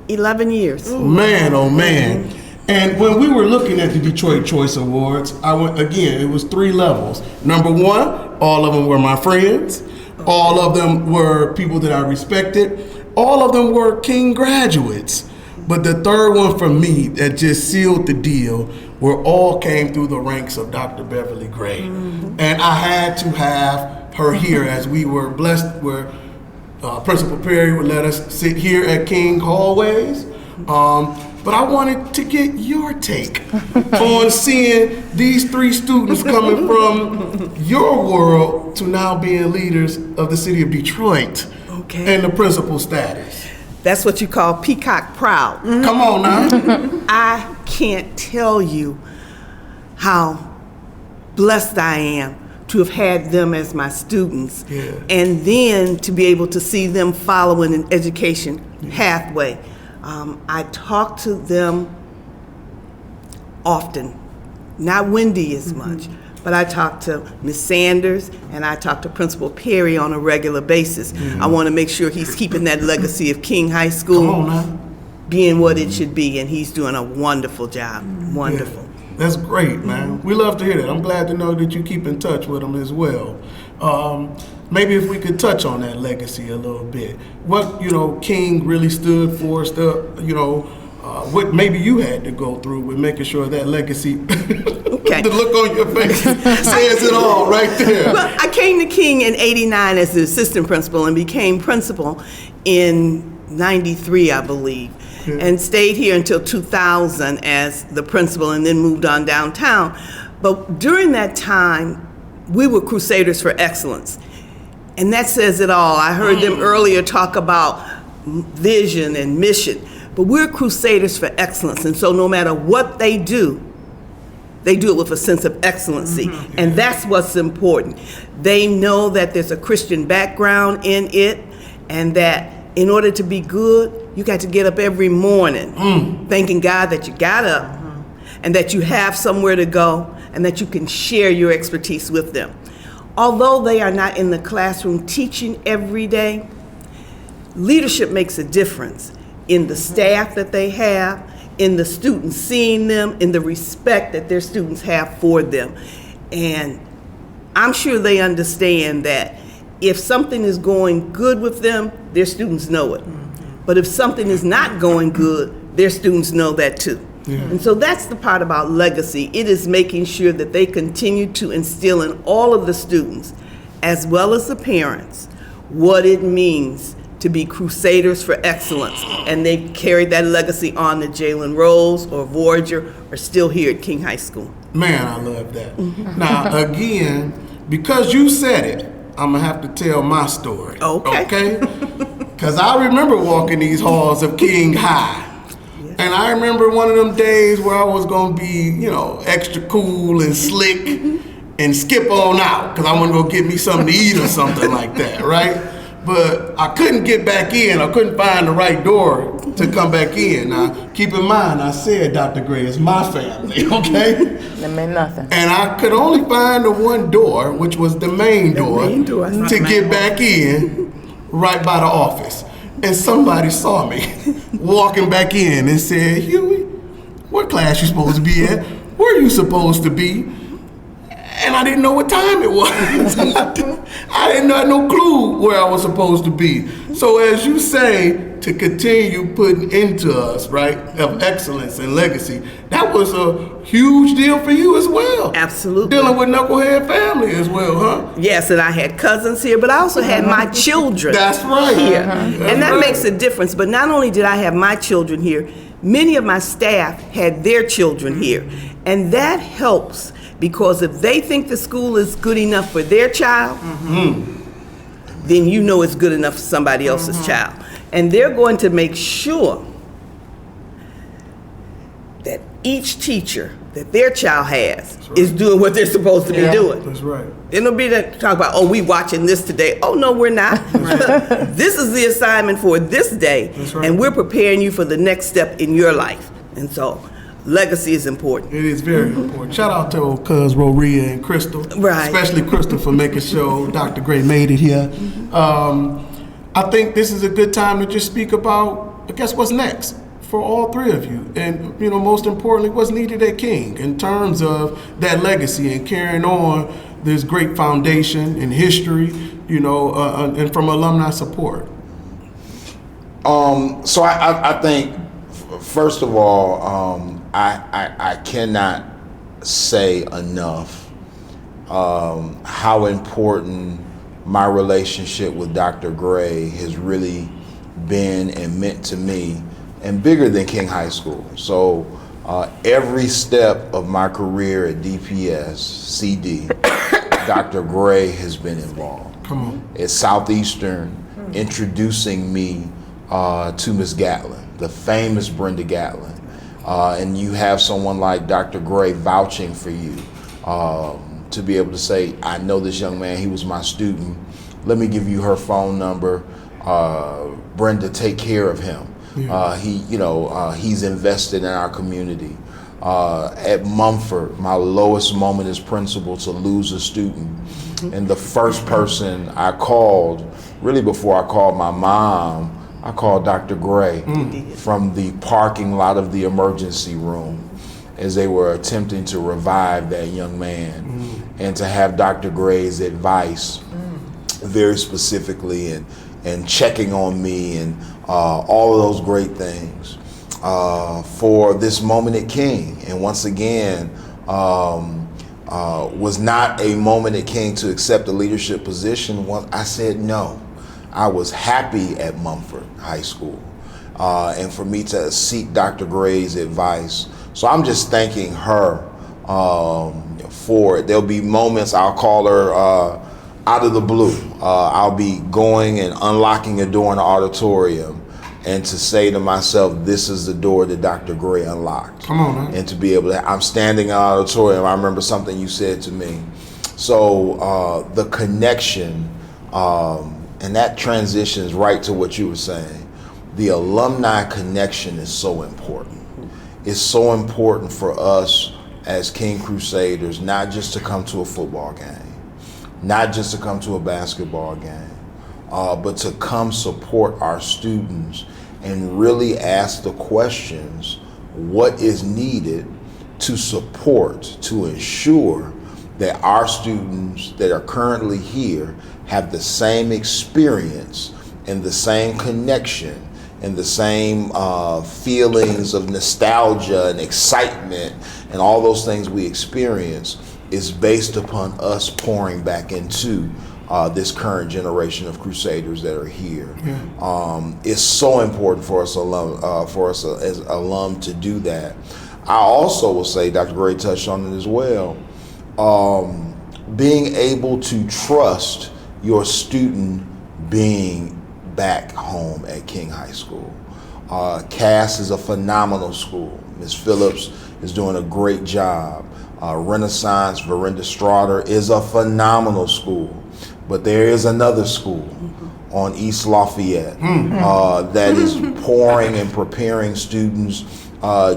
11 years. Man, oh man. And when we were looking at the Detroit Choice Awards, I went, again, it was 3 levels. Number 1, all of them were my friends. All of them were people that I respected. All of them were King graduates. But the third one for me that just sealed the deal were all came through the ranks of Dr. Beverly Gray. And I had to have her here as we were blessed where Principal Perry would let us sit here at King hallways. But I wanted to get your take on seeing these 3 students coming from your world to now being leaders of the city of Detroit and the principal status. That's what you call peacock proud. Come on now. I can't tell you how blessed I am to have had them as my students, and then to be able to see them following an education pathway. I talk to them often, not Wendie as much, but I talk to Ms. Sanders and I talk to Principal Perry on a regular basis. I want to make sure he's keeping that legacy of King High School being what it should be, and he's doing a wonderful job. Wonderful. Yeah, that's great, man. We love to hear that. I'm glad to know that you keep in touch with them as well. Maybe if we could touch on that legacy a little bit. What, King really stood for, what maybe you had to go through with making sure that legacy, the look on your face says it all right there. Well, I came to King in '89 as the assistant principal and became principal in '93, I believe, and stayed here until 2000 as the principal and then moved on downtown. But during that time, we were crusaders for excellence. And that says it all. I heard them earlier talk about vision and mission, but we're crusaders for excellence. And so no matter what they do it with a sense of excellency. And that's what's important. They know that there's a Christian background in it, and that in order to be good, you got to get up every morning thanking God that you got up and that you have somewhere to go and that you can share your expertise with them. Although they are not in the classroom teaching every day, leadership makes a difference in the staff that they have, in the students seeing them, in the respect that their students have for them. And I'm sure they understand that if something is going good with them, their students know it. But if something is not going good, their students know that too. And so that's the part about legacy. It is making sure that they continue to instill in all of the students, as well as the parents, what it means to be crusaders for excellence. And they carried that legacy on to Jalen Rose or Voyageur or still here at King High School. Man, I love that. Now, again, because you said it, I'm going to have to tell my story. Okay? Because I remember walking these halls of King High. And I remember one of them days where I was going to be, extra cool and slick and skip on out because I want to go get me something to eat or something like that, right? But I couldn't get back in. I couldn't find the right door to come back in. Now, keep in mind, I said Dr. Gray is my family, okay? That meant nothing. And I could only find the one door, which was the main door, to get back in right by the office. And somebody saw me walking back in and said, Huey, what class you supposed to be at? Where are you supposed to be? And I didn't know what time it was. I didn't have no clue where I was supposed to be. So as you say, to continue putting into us, right, of excellence and legacy, that was a huge deal for you as well. Absolutely. Dealing with Knucklehead family as well, huh? Yes, and I had cousins here, but I also had my children That's right. here. That's And that right. makes a difference. But not only did I have my children here, many of my staff had their children here. And that helps Because if they think the school is good enough for their child, then you know it's good enough for somebody else's child. And they're going to make sure that each teacher that their child has is doing what they're supposed to be doing. That's right. It'll be that talk about, oh, we watching this today. Oh, no, we're not. This is the assignment for this day, right. and we're preparing you for the next step in your life. And so, legacy is important. It is very important. Shout out to cuz Roria and Crystal. Right. Especially Crystal for making sure Dr. Gray made it here. I think this is a good time to just speak about, I guess, what's next for all three of you. And, you know, most importantly, what's needed at King in terms of that legacy and carrying on this great foundation in history, you know, and from alumni support. So I think, first of all, I cannot say enough how important my relationship with Dr. Gray has really been and meant to me, and bigger than King High School. So every step of my career at DPS, CD, Dr. Gray has been involved. Come on. At Southeastern, introducing me to Miss Gatlin, the famous Brenda Gatlin. And you have someone like Dr. Gray vouching for you to be able to say, I know this young man, he was my student. Let me give you her phone number. Brenda, take care of him. Yeah. He's invested in our community. At Mumford, my lowest moment as principal to lose a student. And the first person I called, really before I called my mom, I called Dr. Gray from the parking lot of the emergency room as they were attempting to revive that young man. And to have Dr. Gray's advice very specifically and checking on me and all of those great things for this moment at King. And once again, was not a moment at King to accept a leadership position. I said no. I was happy at Mumford High School. And for me to seek Dr. Gray's advice. So I'm just thanking her for it. There'll be moments I'll call her out of the blue. I'll be going and unlocking a door in the auditorium and to say to myself, this is the door that Dr. Gray unlocked. Come on, man. And to be able to, I'm standing in the auditorium, I remember something you said to me. So the connection, and that transitions right to what you were saying. The alumni connection is so important. It's so important for us as King Crusaders, not just to come to a football game, not just to come to a basketball game, but to come support our students and really ask the questions, what is needed to support, to ensure that our students that are currently here have the same experience and the same connection and the same feelings of nostalgia and excitement and all those things we experience is based upon us pouring back into this current generation of Crusaders that are here. Yeah. It's so important for us as alum to do that. I also will say, Dr. Gray touched on it as well, being able to trust your student being back home at King High School. Cass is a phenomenal school. Ms. Phillips is doing a great job. Renaissance, Verinda Straughter is a phenomenal school. But there is another school on East Lafayette that is pouring and preparing students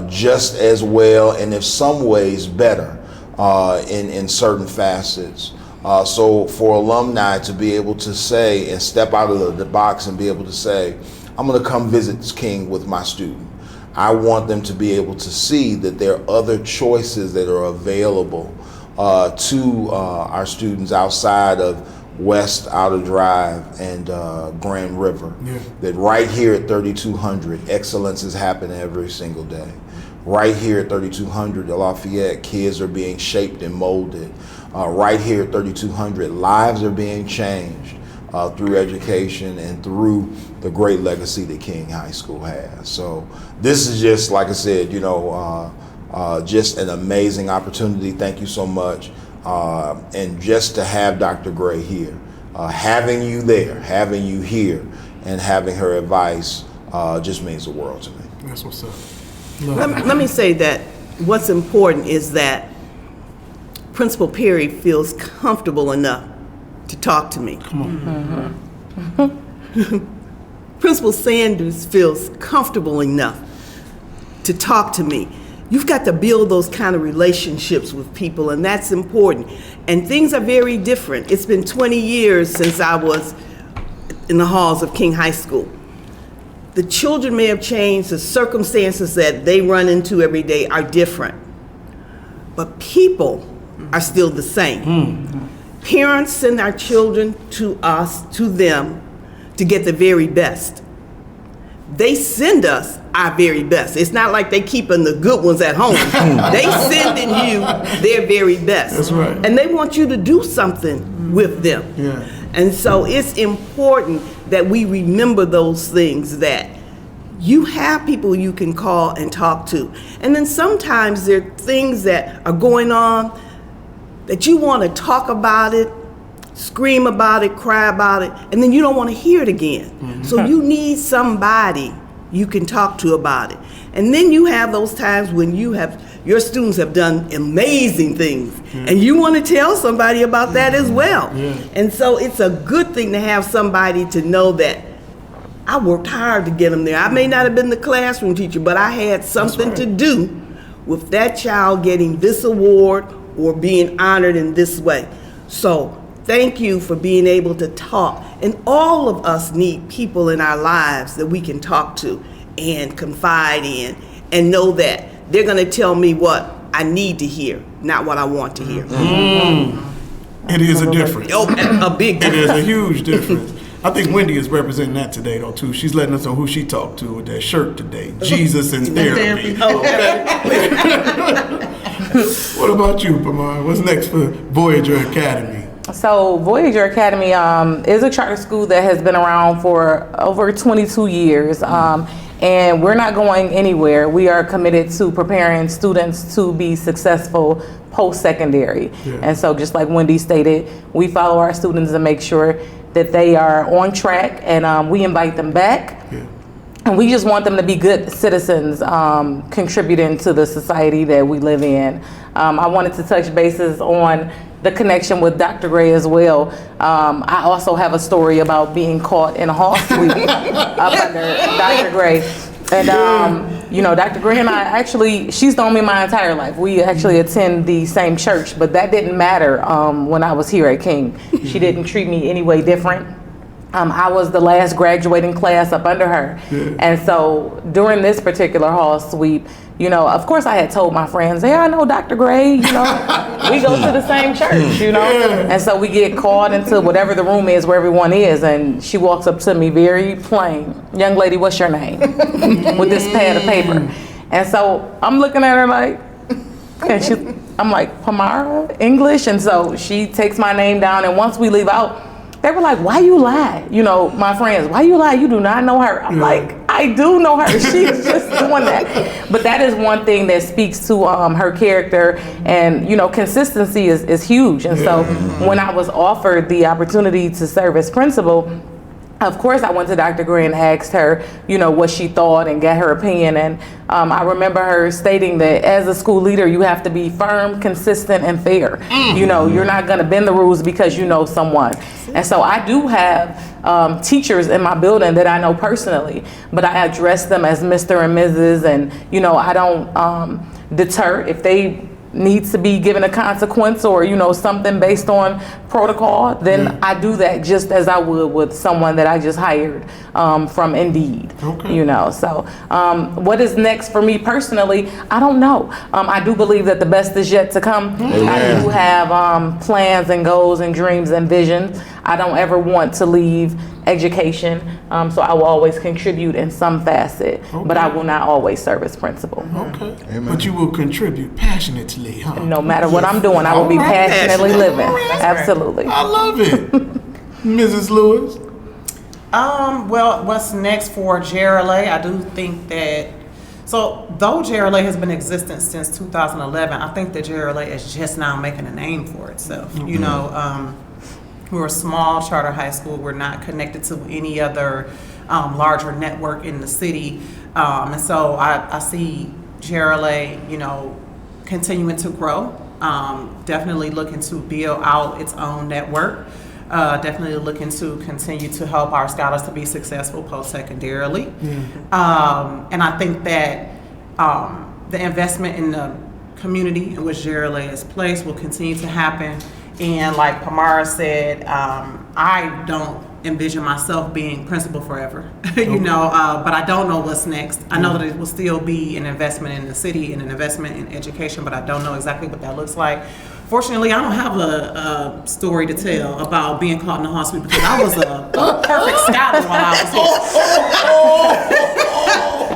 just as well, and in some ways better in certain facets. So for alumni to be able to say and step out of the box and be able to say, I'm going to come visit King with my student. I want them to be able to see that there are other choices that are available to our students outside of West Outer Drive and Grand River. Yeah. That right here at 3200, excellence is happening every single day. Right here at 3200 Lafayette, kids are being shaped and molded. Right here at 3200, lives are being changed through education and through the great legacy that King High School has. So this is just, like I said, Just an amazing opportunity. Thank you so much. And just to have Dr. Gray here, having you there, having you here, and having her advice just means the world to me. That's what's up. Let me say that what's important is that Principal Perry feels comfortable enough to talk to me. Come on. Principal Sanders feels comfortable enough to talk to me. You've got to build those kind of relationships with people, and that's important. And things are very different. It's been 20 years since I was in the halls of King High School. The children may have changed, the circumstances that they run into every day are different, but people are still the same. Parents send our children to us, to them, to get the very best. They send us our very best. It's not like they keeping the good ones at home. They sending you their very best. That's right. And they want you to do something with them. Yeah. And so it's important that we remember those things, that you have people you can call and talk to. And then sometimes there are things that are going on that you want to talk about it, scream about it, cry about it, and then you don't want to hear it again. So you need somebody you can talk to about it. And then you have those times when your students have done amazing things, and you want to tell somebody about that as well. And so it's a good thing to have somebody to know that I worked hard to get them there. I may not have been the classroom teacher, but I had something to do with that child getting this award or being honored in this way. So thank you for being able to talk. And all of us need people in our lives that we can talk to and confide in and know that they're going to tell me what I need to hear, not what I want to hear. It is a difference. Oh, a big It difference. is a huge difference. I think Wendie is representing that today, though, too. She's letting us know who she talked to with that shirt today. Jesus and therapy. Okay. What about you, Pamara? What's next for Voyageur Academy? So Voyageur Academy is a charter school that has been around for over 22 years. And we're not going anywhere. We are committed to preparing students to be successful post-secondary. And so just like Wendie stated, we follow our students and make sure that they are on track, and we invite them back. And we just want them to be good citizens, contributing to the society that we live in. I wanted to touch bases on the connection with Dr. Gray as well. I also have a story about being caught in a hall suite up under Dr. Gray. And, you know, Dr. Gray and I actually, she's known me my entire life. We actually attend the same church, but that didn't matter when I was here at King. She didn't treat me any way different. I was the last graduating class up under her. And so during this particular hall sweep, you know, of course I had told my friends, hey, I know Dr. Gray, you know, we go to the same church, you know. And so we get called into whatever the room is where everyone is, and she walks up to me very plain, young lady, what's your name? With this pad of paper. And so I'm looking at her like, and I'm like, Pamara, English? And so she takes my name down, and once we leave out, they were like, why you lie? You know, my friends, why you lie? You do not know her. I'm like, I do know her. She's just doing that. But that is one thing that speaks to her character, and, you know, consistency is huge. And so when I was offered the opportunity to serve as principal, of course, I went to Dr. Gray and asked her, you know, what she thought and got her opinion. And I remember her stating that as a school leader, you have to be firm, consistent, and fair. You know, you're not going to bend the rules because you know someone. And so I do have teachers in my building that I know personally, but I address them as Mr. and Mrs. And, you know, I don't deter if they needs to be given a consequence or, you know, something based on protocol, then I do that just as I would with someone that I just hired from Indeed. You know, so what is next for me personally, I don't know. I do believe that the best is yet to come. I do have plans and goals and dreams and visions. I don't ever want to leave education, so I will always contribute in some facet, but I will not always serve as principal. But you will contribute passionately, huh? No matter what I'm doing, I will be passionately living. Absolutely. I love it. Mrs. Lewis? Well, what's next for Geraldine? I do think that So though JRLA has been existent since 2011, I think that JRLA is just now making a name for itself. You know, we're a small charter high school. We're not connected to any other larger network in the city. And so I see JRLA, you know, continuing to grow, definitely looking to build out its own network. Definitely looking to continue to help our scholars to be successful post-secondarily. And I think that the investment in the community in which JRLA is placed will continue to happen. And like Pamara said, I don't envision myself being principal forever, you know, but I don't know what's next. I know that it will still be an investment in the city and an investment in education, but I don't know exactly what that looks like. Fortunately, I don't have a story to tell about being caught in the hot suite because I was a perfect scholar while I was here.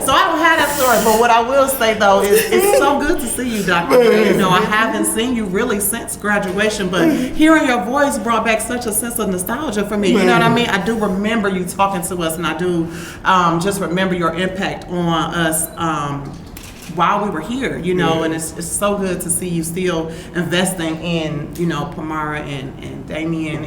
So I don't have that story, but what I will say though is it's so good to see you, Dr. Gray. You know, I haven't seen you really since graduation, but hearing your voice brought back such a sense of nostalgia for me. You know what I mean? I do remember you talking to us, and I do just remember your impact on us while we were here, you know, and it's so good to see you still investing in, you know, Pamara and Damion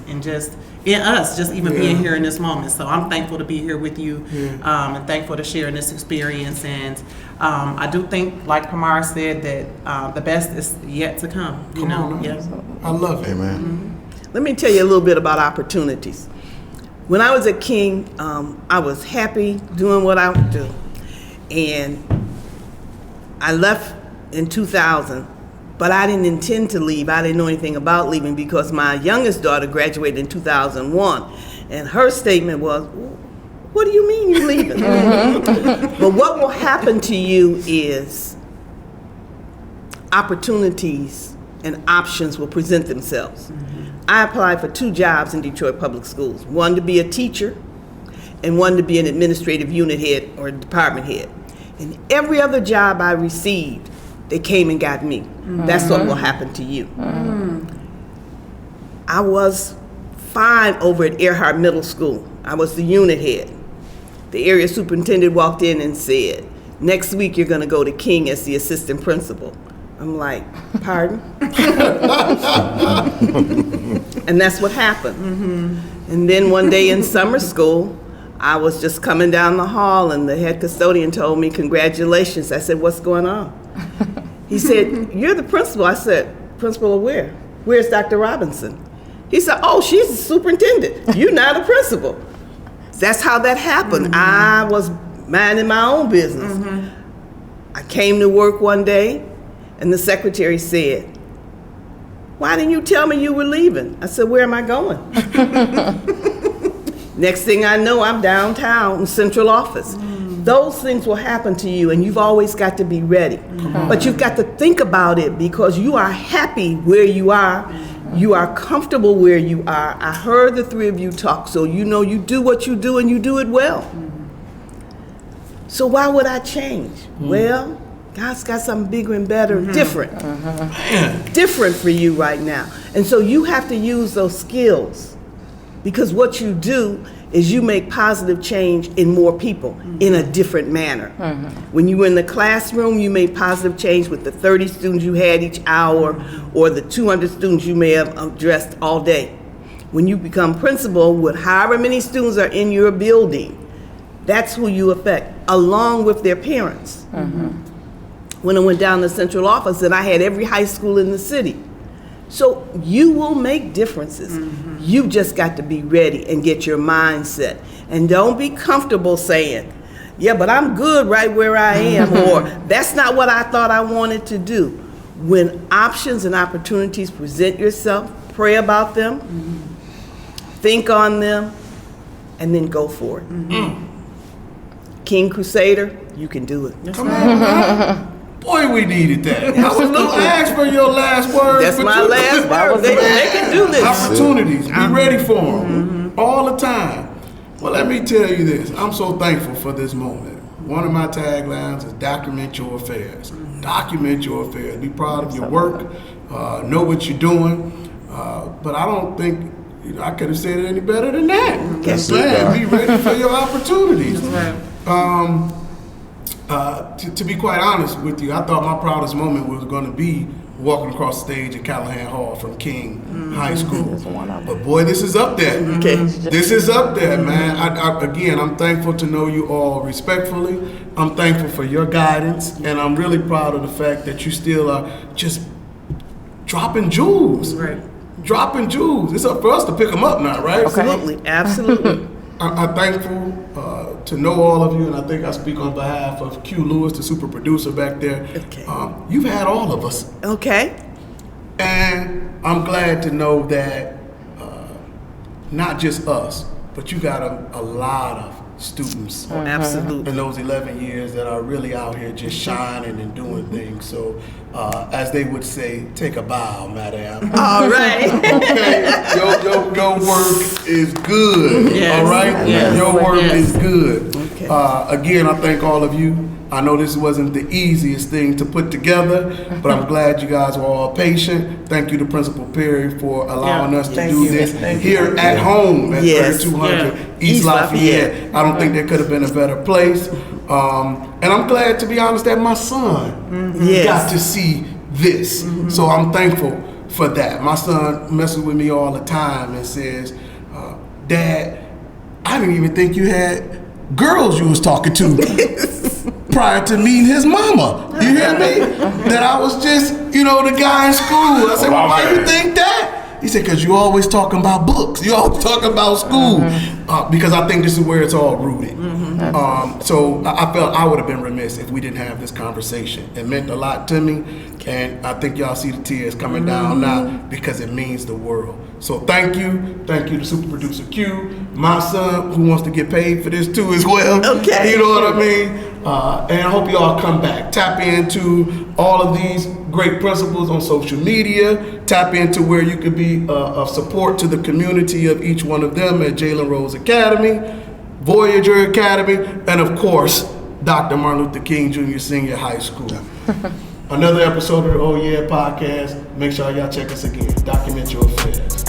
and just in us, just even being here in this moment. So I'm thankful to be here with you and thankful to share in this experience. And I do think, like Pamara said, that the best is yet to come, you know. Yeah. I love it. Amen. Let me tell you a little bit about opportunities. When I was at King, I was happy doing what I would do. And I left in 2000, but I didn't intend to leave. I didn't know anything about leaving because my youngest daughter graduated in 2001. And her statement was, "What do you mean you're leaving?" But what will happen to you is opportunities and options will present themselves. I applied for 2 jobs in Detroit Public Schools, one to be a teacher and one to be an administrative unit head or a department head. And every other job I received, they came and got me. That's what will happen to you. I was fine over at Earhart Middle School. I was the unit head. The area superintendent walked in and said, "Next week you're going to go to King as the assistant principal." I'm like, "Pardon?" And that's what happened. And then one day in summer school, I was just coming down the hall and the head custodian told me, "Congratulations." I said, "What's going on?" He said, "You're the principal." I said, "Principal of where? Where's Dr. Robinson?" He said, "Oh, she's the superintendent. You're not a principal." That's how that happened. I was minding my own business. I came to work one day and the secretary said, "Why didn't you tell me you were leaving?" I said, "Where am I going?" Next thing I know, I'm downtown in central office. Those things will happen to you, and you've always got to be ready. But you've got to think about it because you are happy where you are. You are comfortable where you are. I heard the 3 of you talk, so you know you do what you do and you do it well. So why would I change? Well, God's got something bigger and better, different. Different for you right now. And so you have to use those skills. Because what you do is you make positive change in more people in a different manner. When you were in the classroom, you made positive change with the 30 students you had each hour or the 200 students you may have addressed all day. When you become principal, with however many students are in your building, that's who you affect, along with their parents. When I went down to central office, and I had every high school in the city. So you will make differences. You just got to be ready and get your mindset. And don't be comfortable saying, "Yeah, but I'm good right where I am," or "That's not what I thought I wanted to do." When options and opportunities present yourself, pray about them, think on them, and then go for it. King Crusader, you can do it. Come on, man. Boy, we needed that. I was going to ask for your last words. That's my last word. They can do this. Opportunities. Be ready for them all the time. Well, let me tell you this. I'm so thankful for this moment. One of my taglines is document your affairs. Document your affairs. Be proud of your work. Know what you're doing. But I don't think I could have said it any better than that. That's Be ready for your opportunities. To be quite honest with you, I thought my proudest moment was going to be walking across the stage at Callahan Hall from King High School. But boy, this is up there. Okay. This is up there, man. Again, I'm thankful to know you all respectfully. I'm thankful for your guidance, and I'm really proud of the fact that you still are just dropping jewels. Right. Dropping jewels. It's up for us to pick them up now, right? Absolutely, absolutely. I'm thankful to know all of you, and I think I speak on behalf of Q Lewis, the super producer back there. Okay. You've had all of us, Okay. and I'm glad to know that not just us, but you got a lot of students Absolutely. in those 11 years that are really out here just shining and doing things. So, as they would say, take a bow, madam. All right. Okay, your work is good. Yes. All right, Yes. your work Yes. is good. Okay. Again, I thank all of you. I know this wasn't the easiest thing to put together, but I'm glad you guys were all patient. Thank you to Principal Perry for allowing us to Thank do you. this Thank here at home at Yes. 3200 Yeah. East East Lafayette. Lafayette. I don't think there could have been a better place. And I'm glad, to be honest, that my son Yes. got to see this. So I'm thankful for that. My son messes with me all the time and says, Dad, I didn't even think you had girls you was talking to prior to meeting his mama. You hear me? That I was just, the guy in school. I said, well, why you think that? He said, because you always talking about books. You always talking about school. Because I think this is where it's all rooted. So I felt I would have been remiss if we didn't have this conversation. It meant a lot to me. And I think y'all see the tears coming down now because it means the world. So thank you. Thank you to Super Producer Q, my son, who wants to get paid for this too as well. Okay. You know what I mean? And I hope y'all come back. Tap into all of these great principles on social media. Tap into where you could be of support to the community of each one of them at Jalen Rose Academy, Voyageur Academy, and of course, Dr. Martin Luther King Jr. Senior High School. Another episode of the Oh Yeah podcast. Make sure y'all check us again. Document your affairs.